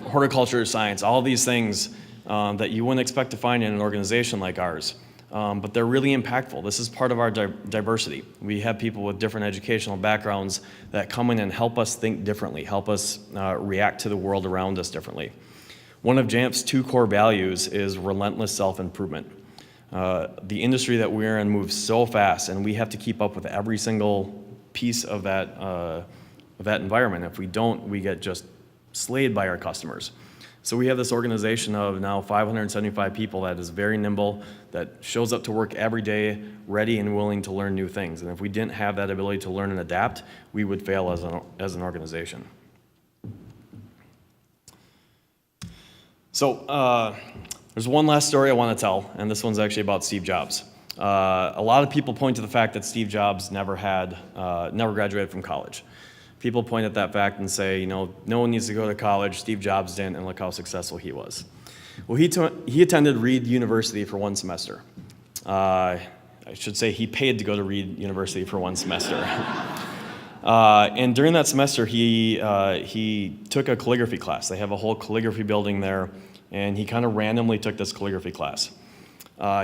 horticulture science, all these things that you wouldn't expect to find in an organization like ours. But they're really impactful. This is part of our diversity. We have people with different educational backgrounds that come in and help us think differently, help us react to the world around us differently. One of Jamf's 2 core values is relentless self-improvement. The industry that we're in moves so fast, and we have to keep up with every single piece of that environment. If we don't, we get just slayed by our customers. So we have this organization of now 575 people that is very nimble, that shows up to work every day, ready and willing to learn new things. And if we didn't have that ability to learn and adapt, we would fail as an organization. So there's one last story I want to tell, and this one's actually about Steve Jobs. A lot of people point to the fact that Steve Jobs never graduated from college. People point at that fact and say, no one needs to go to college. Steve Jobs didn't, and look how successful he was. Well, he attended Reed University for 1 semester. I should say he paid to go to Reed University for 1 semester. And during that semester, he took a calligraphy class. They have a whole calligraphy building there, and he kind of randomly took this calligraphy class.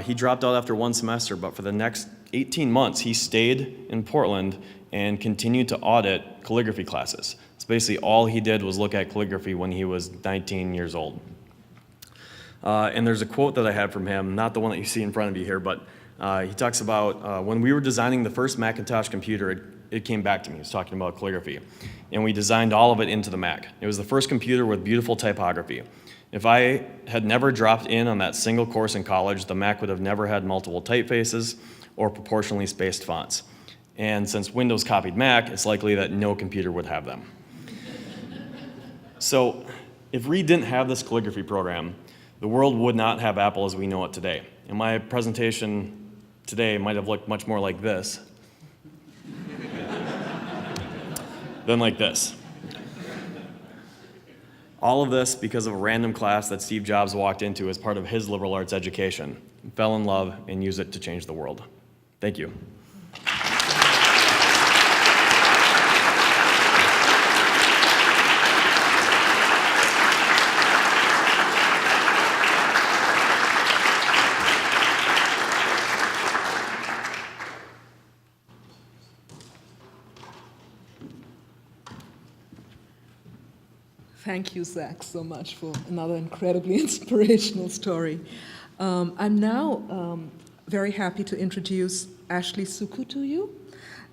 He dropped out after 1 semester, but for the next 18 months, he stayed in Portland and continued to audit calligraphy classes. So basically all he did was look at calligraphy when he was 19 years old. And there's a quote that I had from him, not the one that you see in front of you here, but he talks about when we were designing the first Macintosh computer, it came back to me. He was talking about calligraphy. And we designed all of it into the Mac. It was the first computer with beautiful typography. If I had never dropped in on that single course in college, the Mac would have never had multiple typefaces or proportionally spaced fonts. And since Windows copied Mac, it's likely that no computer would have them. So if Reed didn't have this calligraphy program, the world would not have Apple as we know it today. And my presentation today might have looked much more like this than like this. All of this because of a random class that Steve Jobs walked into as part of his liberal arts education, fell in love, and used it to change the world. Thank you. Thank you, Zach, so much for another incredibly inspirational story. I'm now very happy to introduce Ashley Suku to you.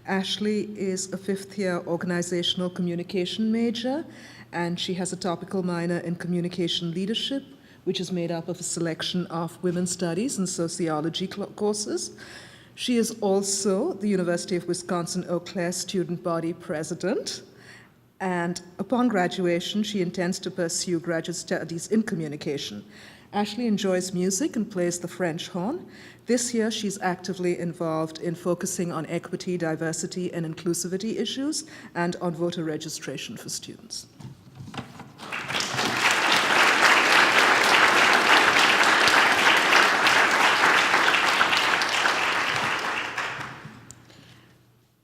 Ashley is a fifth-year organizational communication major, and she has a topical minor in communication leadership, which is made up of a selection of women's studies and sociology courses. She is also the University of Wisconsin-Eau Claire student body president. And upon graduation, she intends to pursue graduate studies in communication. Ashley enjoys music and plays the French horn. This year, she's actively involved in focusing on equity, diversity, and inclusivity issues and on voter registration for students.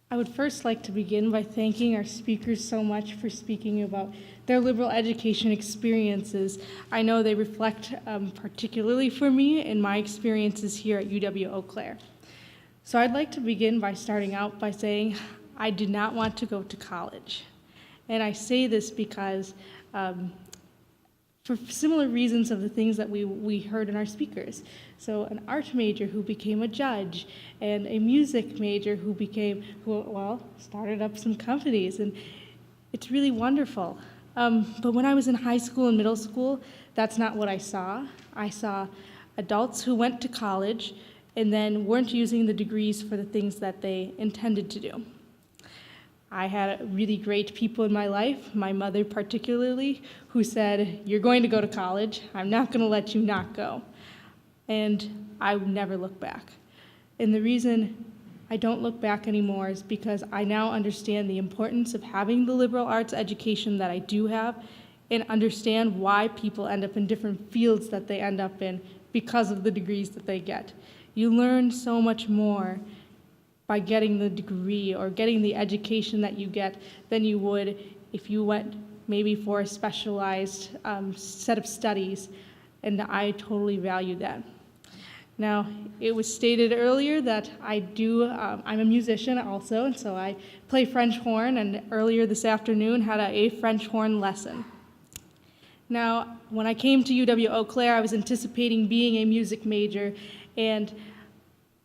I would first like to begin by thanking our speakers so much for speaking about their liberal education experiences. I know they reflect particularly for me in my experiences here at UW-Eau Claire. So I'd like to begin by starting out by saying I did not want to go to college. And I say this because for similar reasons of the things that we heard in our speakers. So an art major who became a judge, and a music major who started up some companies, and it's really wonderful. But when I was in high school and middle school, that's not what I saw. I saw adults who went to college and then weren't using the degrees for the things that they intended to do. I had really great people in my life, my mother particularly, who said, "You're going to go to college. I'm not going to let you not go." And I would never look back. And the reason I don't look back anymore is because I now understand the importance of having the liberal arts education that I do have, and understand why people end up in different fields that they end up in because of the degrees that they get. You learn so much more by getting the degree or getting the education that you get than you would if you went maybe for a specialized set of studies, and I totally value that. Now, it was stated earlier that I'm a musician also, and so I play French horn, and earlier this afternoon had a French horn lesson. Now, when I came to UW-Eau Claire, I was anticipating being a music major, and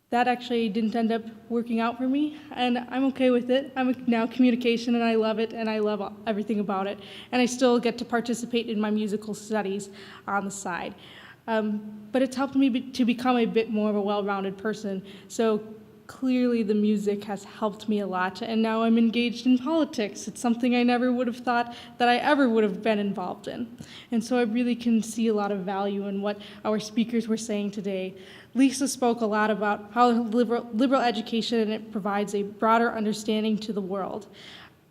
that actually didn't end up working out for me, and I'm okay with it. I'm now communication, and I love it, and I love everything about it, and I still get to participate in my musical studies on the side. But it's helped me to become a bit more of a well-rounded person, so clearly the music has helped me a lot, and now I'm engaged in politics. It's something I never would have thought that I ever would have been involved in, and so I really can see a lot of value in what our speakers were saying today. Lisa spoke a lot about how liberal education it provides a broader understanding to the world.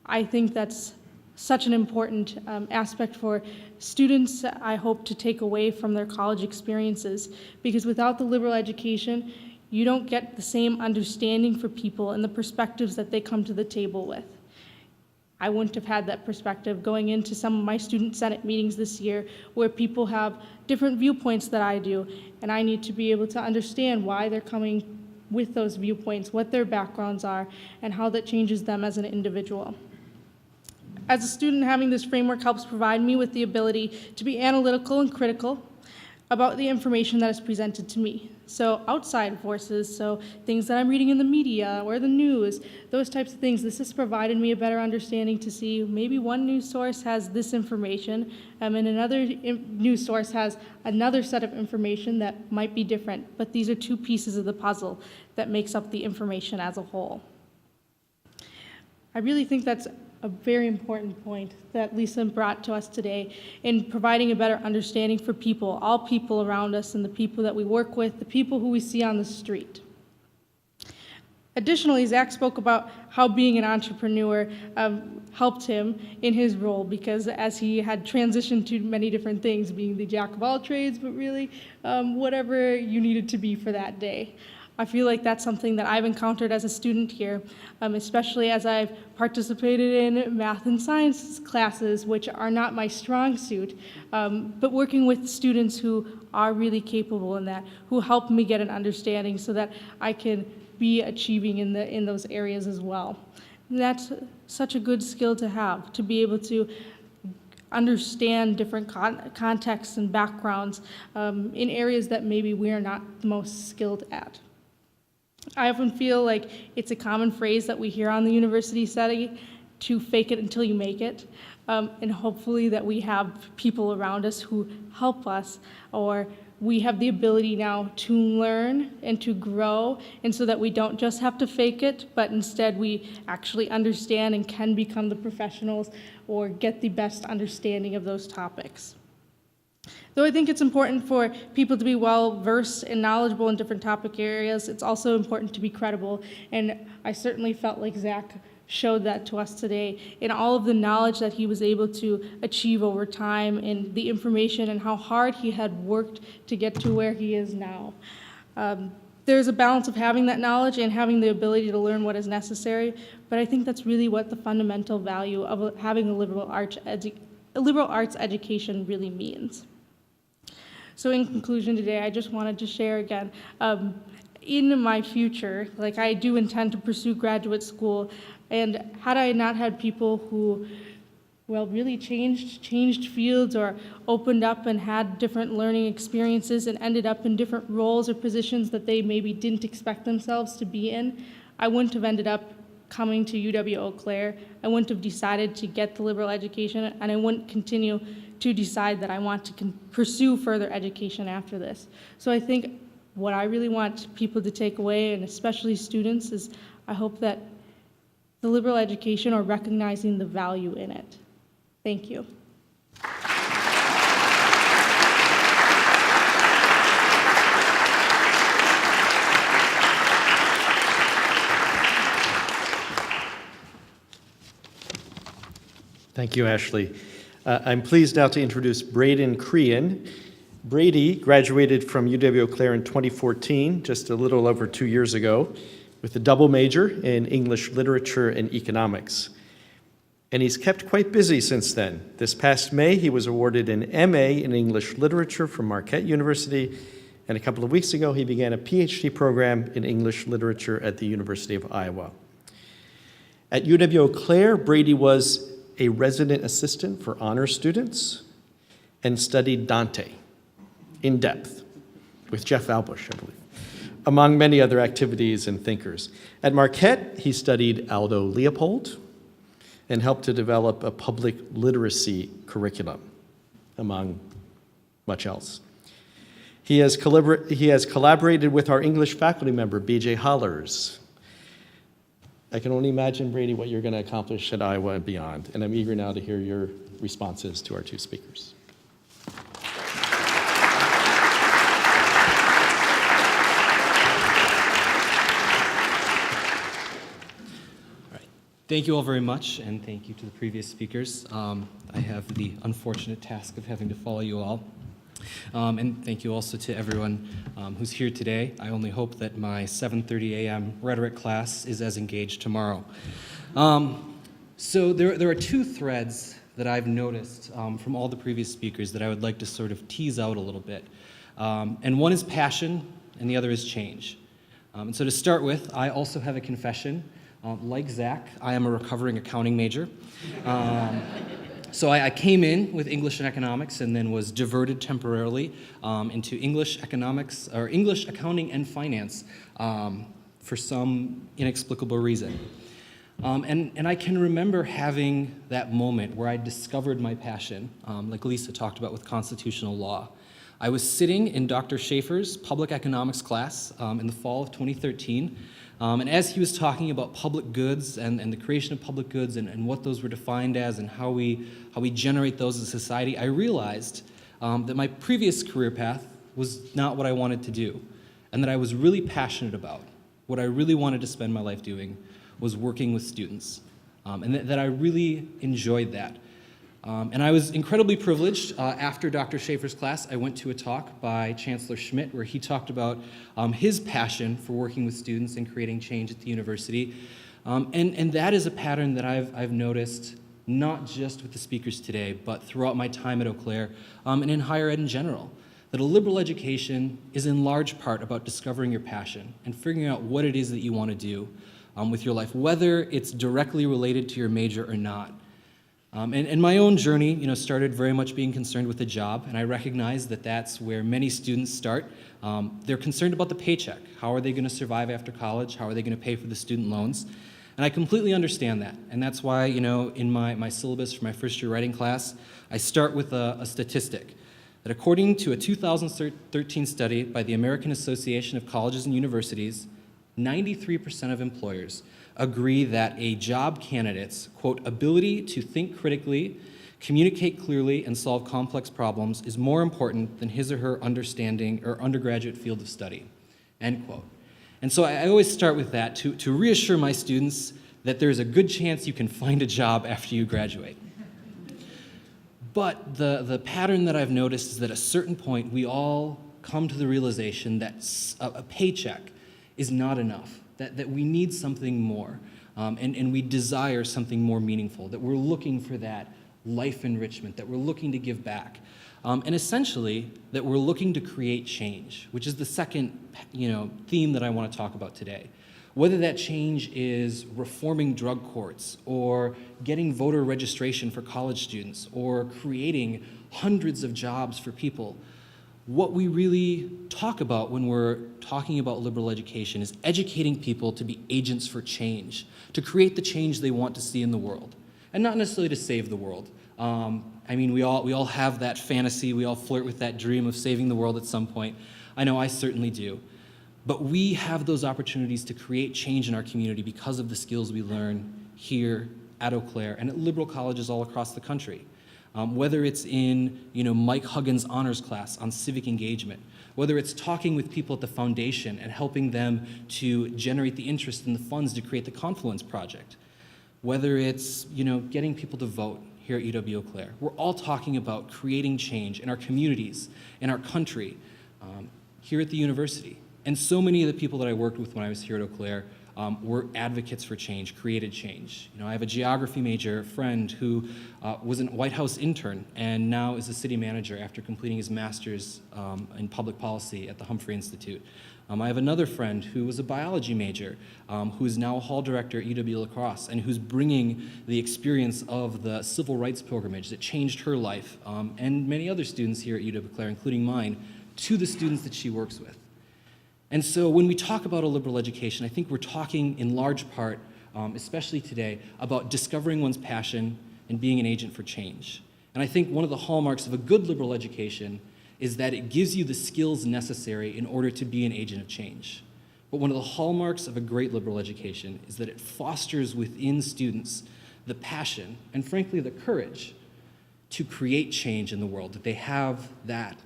I think that's such an important aspect for students, I hope, to take away from their college experiences, because without the liberal education, you don't get the same understanding for people and the perspectives that they come to the table with. I wouldn't have had that perspective going into some of my student senate meetings this year, where people have different viewpoints that I do, and I need to be able to understand why they're coming with those viewpoints, what their backgrounds are, and how that changes them as an individual. As a student, having this framework helps provide me with the ability to be analytical and critical. about the information that is presented to me. So outside forces, so things that I'm reading in the media or the news, those types of things, this has provided me a better understanding to see maybe one news source has this information, and another news source has another set of information that might be different, but these are two pieces of the puzzle that makes up the information as a whole. I really think that's a very important point that Lisa brought to us today in providing a better understanding for people, all people around us and the people that we work with, the people who we see on the street. Additionally, Zach spoke about how being an entrepreneur helped him in his role, because as he had transitioned to many different things, being the jack of all trades, but really whatever you needed to be for that day. I feel like that's something that I've encountered as a student here, especially as I've participated in math and science classes, which are not my strong suit, but working with students who are really capable in that, who help me get an understanding so that I can be achieving in those areas as well. And that's such a good skill to have, to be able to understand different contexts and backgrounds in areas that maybe we are not the most skilled at. I often feel like it's a common phrase that we hear on the university setting, to fake it until you make it, and hopefully that we have people around us who help us, or we have the ability now to learn and to grow, and so that we don't just have to fake it, but instead we actually understand and can become the professionals or get the best understanding of those topics. Though I think it's important for people to be well-versed and knowledgeable in different topic areas, it's also important to be credible, and I certainly felt like Zach showed that to us today in all of the knowledge that he was able to achieve over time, and the information and how hard he had worked to get to where he is now. There's a balance of having that knowledge and having the ability to learn what is necessary, but I think that's really what the fundamental value of having a liberal arts education really means. So in conclusion today, I just wanted to share again, in my future, like I do intend to pursue graduate school, and had I not had people who, well, really changed fields or opened up and had different learning experiences and ended up in different roles or positions that they maybe didn't expect themselves to be in, I wouldn't have ended up coming to UW-Eau Claire. I wouldn't have decided to get the liberal education, and I wouldn't continue to decide that I want to pursue further education after this. So I think what I really want people to take away, and especially students, is I hope that the liberal education are recognizing the value in it. Thank you. Thank you, Ashley. I'm pleased now to introduce Braden Crean. Brady graduated from UW-Eau Claire in 2014, just a little over 2 years ago, with a double major in English literature and economics. And he's kept quite busy since then. This past May, he was awarded an MA in English literature from Marquette University, and a couple of weeks ago, he began a PhD program in English literature at the University of Iowa. At UW-Eau Claire, Brady was a resident assistant for honor students and studied Dante in depth with Jeff Albush, I believe, among many other activities and thinkers. At Marquette, he studied Aldo Leopold and helped to develop a public literacy curriculum, among much else. He has collaborated with our English faculty member, B.J. Hollers. I can only imagine, Brady, what you're going to accomplish at Iowa and beyond, and I'm eager now to hear your responses to our two speakers. Thank you all very much, and thank you to the previous speakers. I have the unfortunate task of having to follow you all. And thank you also to everyone who's here today. I only hope that my 7:30 a.m. rhetoric class is as engaged tomorrow. So there are two threads that I've noticed from all the previous speakers that I would like to sort of tease out a little bit. And one is passion, and the other is change. And so to start with, I also have a confession. Like Zach, I am a recovering accounting major. So I came in with English and economics and then was diverted temporarily into English economics or English accounting and finance for some inexplicable reason. And I can remember having that moment where I discovered my passion, like Lisa talked about with constitutional law. I was sitting in Dr. Schaefer's public economics class in the fall of 2013, and as he was talking about public goods and the creation of public goods and what those were defined as and how we generate those in society, I realized that my previous career path was not what I wanted to do, and that I was really passionate about. What I really wanted to spend my life doing was working with students, and that I really enjoyed that. And I was incredibly privileged. After Dr. Schaefer's class, I went to a talk by Chancellor Schmidt where he talked about his passion for working with students and creating change at the university. And that is a pattern that I've noticed not just with the speakers today, but throughout my time at Eau Claire and in higher ed in general, that a liberal education is in large part about discovering your passion and figuring out what it is that you want to do with your life, whether it's directly related to your major or not. And my own journey, started very much being concerned with a job, and I recognize that that's where many students start. They're concerned about the paycheck. How are they going to survive after college? How are they going to pay for the student loans? And I completely understand that, and that's why, in my syllabus for my first year writing class, I start with a statistic that according to a 2013 study by the American Association of Colleges and Universities, 93% of employers agree that a job candidate's, quote, ability to think critically, communicate clearly, and solve complex problems is more important than his or her understanding or undergraduate field of study, end quote. And so I always start with that to reassure my students that there's a good chance you can find a job after you graduate. But the pattern that I've noticed is that at a certain point, we all come to the realization that a paycheck is not enough. That we need something more, and we desire something more meaningful, that we're looking for that life enrichment, that we're looking to give back, and essentially that we're looking to create change, which is the second theme that I want to talk about today. Whether that change is reforming drug courts or getting voter registration for college students or creating hundreds of jobs for people, what we really talk about when we're talking about liberal education is educating people to be agents for change, to create the change they want to see in the world, and not necessarily to save the world. We all have that fantasy, we all flirt with that dream of saving the world at some point. I know I certainly do. But we have those opportunities to create change in our community because of the skills we learn here at Eau Claire and at liberal colleges all across the country. Whether it's in Mike Huggins' honors class on civic engagement, whether it's talking with people at the foundation and helping them to generate the interest in the funds to create the Confluence Project, whether it's getting people to vote here at UW Eau Claire. We're all talking about creating change in our communities, in our country, here at the university. And so many of the people that I worked with when I was here at Eau Claire were advocates for change, created change. I have a geography major friend who was a White House intern and now is a city manager after completing his master's in public policy at the Humphrey Institute. I have another friend who was a biology major who is now a hall director at UW La Crosse and who's bringing the experience of the civil rights pilgrimage that changed her life and many other students here at UW Eau Claire, including mine, to the students that she works with. And so when we talk about a liberal education, I think we're talking in large part, especially today, about discovering one's passion and being an agent for change. And I think one of the hallmarks of a good liberal education is that it gives you the skills necessary in order to be an agent of change. But one of the hallmarks of a great liberal education is that it fosters within students the passion and frankly the courage to create change in the world, that they have that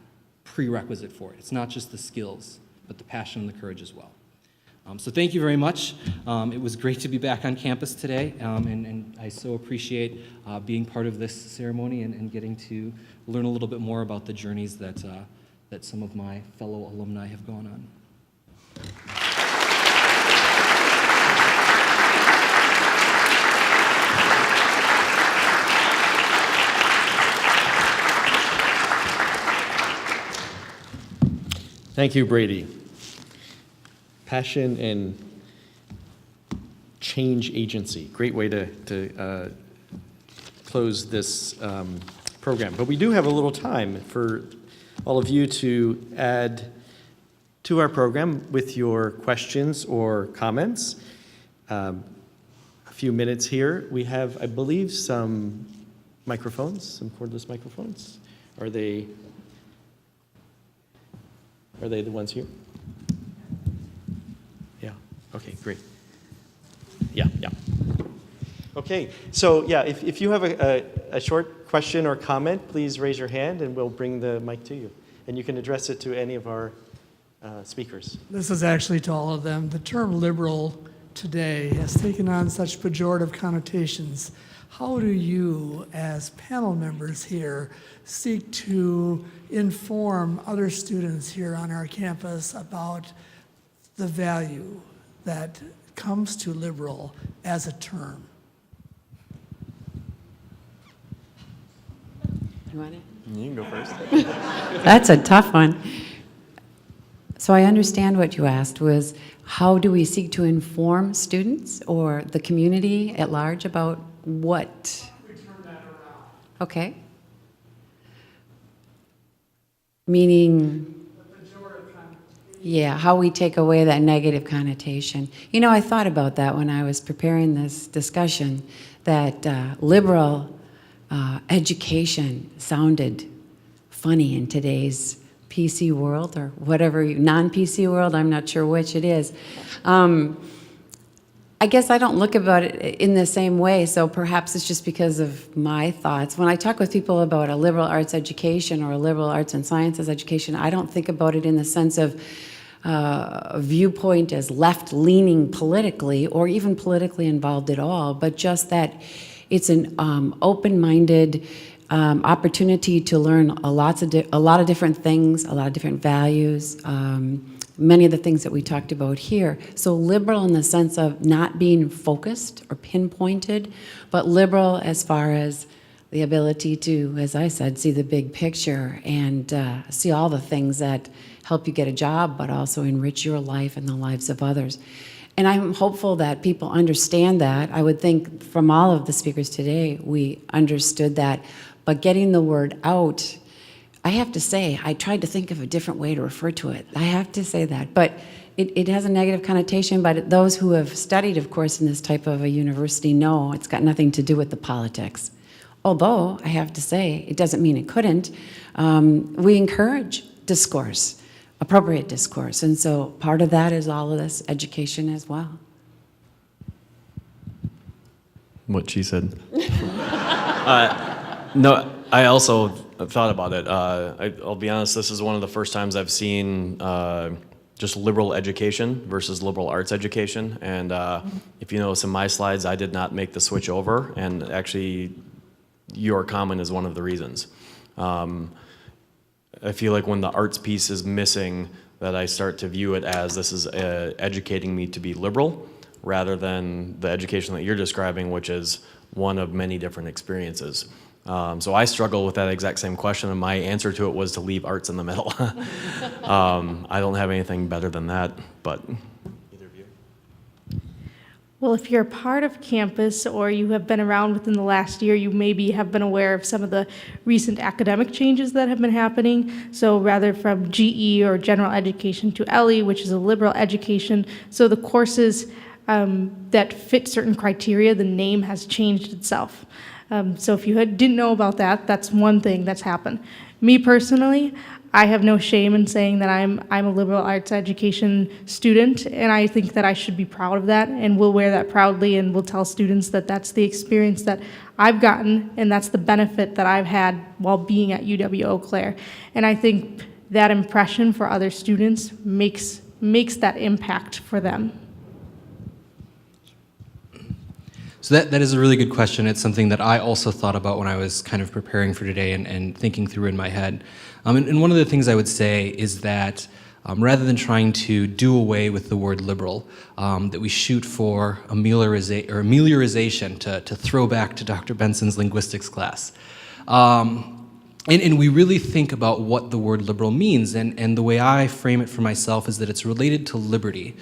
prerequisite for it. It's not just the skills, but the passion and the courage as well. So thank you very much. It was great to be back on campus today, and I so appreciate being part of this ceremony and getting to learn a little bit more about the journeys that some of my fellow alumni have gone on. Thank you, Brady. Passion and change agency. Great way to close this program. But we do have a little time for all of you to add to our program with your questions or comments. A few minutes here. We have, I believe, some microphones, some cordless microphones. Are they the ones here? Yeah, okay, great. Yeah. Okay, so yeah, if you have a short question or comment, please raise your hand and we'll bring the mic to you. And you can address it to any of our speakers. This is actually to all of them. The term liberal today has taken on such pejorative connotations. How do you, as panel members here, seek to inform other students here on our campus about the value that comes to liberal as a term? You want it? You can go first. That's a tough one. So I understand what you asked was, how do we seek to inform students or the community at large about what? We turn that around. Okay. Meaning, yeah, how we take away that negative connotation. You know, I thought about that when I was preparing this discussion, that liberal education sounded funny in today's PC world, or whatever, non-PC world, I'm not sure which it is. I guess I don't look about it in the same way, so perhaps it's just because of my thoughts. When I talk with people about a liberal arts education or a liberal arts and sciences education, I don't think about it in the sense of a viewpoint as left-leaning politically or even politically involved at all, but just that it's an open-minded opportunity to learn a lot of different things, a lot of different values, many of the things that we talked about here. So liberal in the sense of not being focused or pinpointed, but liberal as far as the ability to, as I said, see the big picture and see all the things that help you get a job, but also enrich your life and the lives of others. And I'm hopeful that people understand that. I would think from all of the speakers today, we understood that. But getting the word out, I have to say, I tried to think of a different way to refer to it. I have to say that. But it has a negative connotation, but those who have studied, of course, in this type of a university know it's got nothing to do with the politics. Although, I have to say, it doesn't mean it couldn't. We encourage discourse, appropriate discourse. And so part of that is all of this education as well. What she said. No, I also thought about it. I'll be honest, this is one of the first times I've seen just liberal education versus liberal arts education. And if you notice in my slides, I did not make the switch over. And actually, your comment is one of the reasons. I feel like when the arts piece is missing, that I start to view it as this is educating me to be liberal, rather than the education that you're describing, which is one of many different experiences. So I struggle with that exact same question, and my answer to it was to leave arts in the middle. I don't have anything better than that, but either of you? Well, if you're a part of campus or you have been around within the last year, you maybe have been aware of some of the recent academic changes that have been happening. So rather from GE or general education to LE, which is a liberal education. So the courses that fit certain criteria, the name has changed itself. So if you didn't know about that, that's one thing that's happened. Me personally, I have no shame in saying that I'm a liberal arts education student, and I think that I should be proud of that, and we'll wear that proudly, and we'll tell students that that's the experience that I've gotten, and that's the benefit that I've had while being at UW-Eau Claire. And I think that impression for other students makes that impact for them. So that is a really good question. It's something that I also thought about when I was kind of preparing for today and thinking through in my head. And one of the things I would say is that rather than trying to do away with the word liberal, that we shoot for ameliorization, to throw back to Dr. Benson's linguistics class. And we really think about what the word liberal means, and the way I frame it for myself is that it's related to liberty,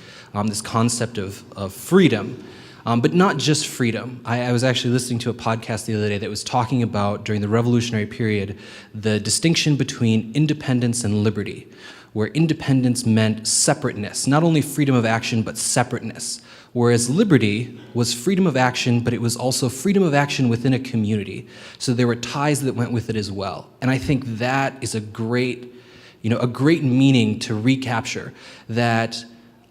this concept of freedom. But not just freedom. I was actually listening to a podcast the other day that was talking about, during the revolutionary period, the distinction between independence and liberty, where independence meant separateness, not only freedom of action, but separateness. Whereas liberty was freedom of action, but it was also freedom of action within a community. So there were ties that went with it as well. And I think that is a great meaning to recapture, that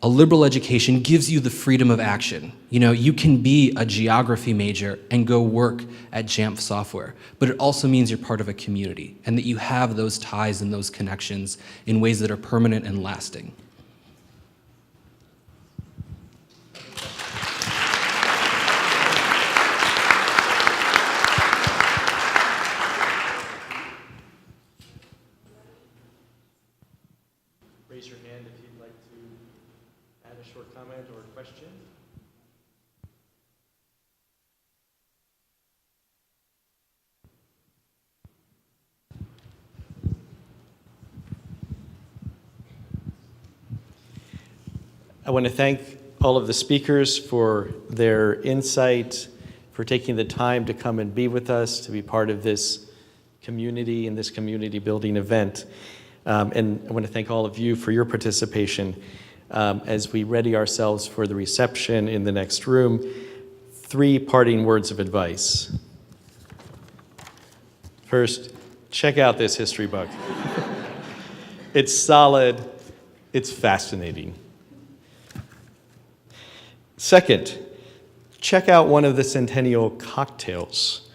a liberal education gives you the freedom of action. You can be a geography major and go work at Jamf Software, but it also means you're part of a community and that you have those ties and those connections in ways that are permanent and lasting. Raise your hand if you'd like to add a short comment or question. I want to thank all of the speakers for their insight, for taking the time to come and be with us, to be part of this community and this community building event. And I want to thank all of you for your participation as we ready ourselves for the reception in the next room. 3 parting words of advice. First, check out this history book. It's solid, it's fascinating. Second, check out one of the centennial cocktails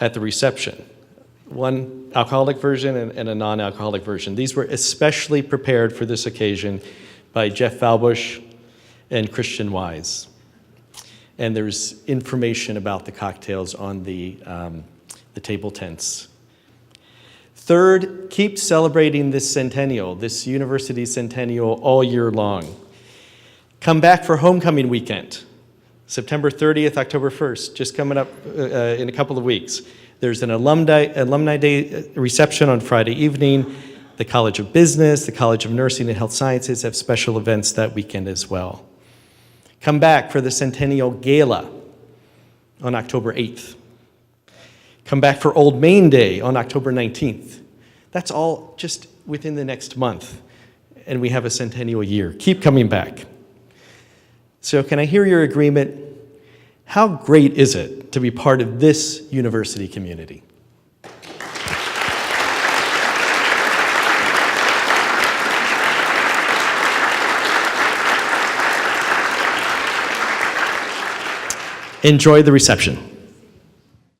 at the reception. One alcoholic version and a non-alcoholic version. These were especially prepared for this occasion by Jeff Falbush and Christian Wise. And there's information about the cocktails on the table tents. Third, keep celebrating this centennial, this university centennial, all year long. Come back for homecoming weekend, September 30th, October 1st, just coming up in a couple of weeks. There's an alumni day reception on Friday evening. The College of Business, the College of Nursing and Health Sciences have special events that weekend as well. Come back for the Centennial Gala on October 8th. Come back for Old Main Day on October 19th. That's all just within the next month, and we have a centennial year. Keep coming back. So can I hear your agreement? How great is it to be part of this university community? Enjoy the reception.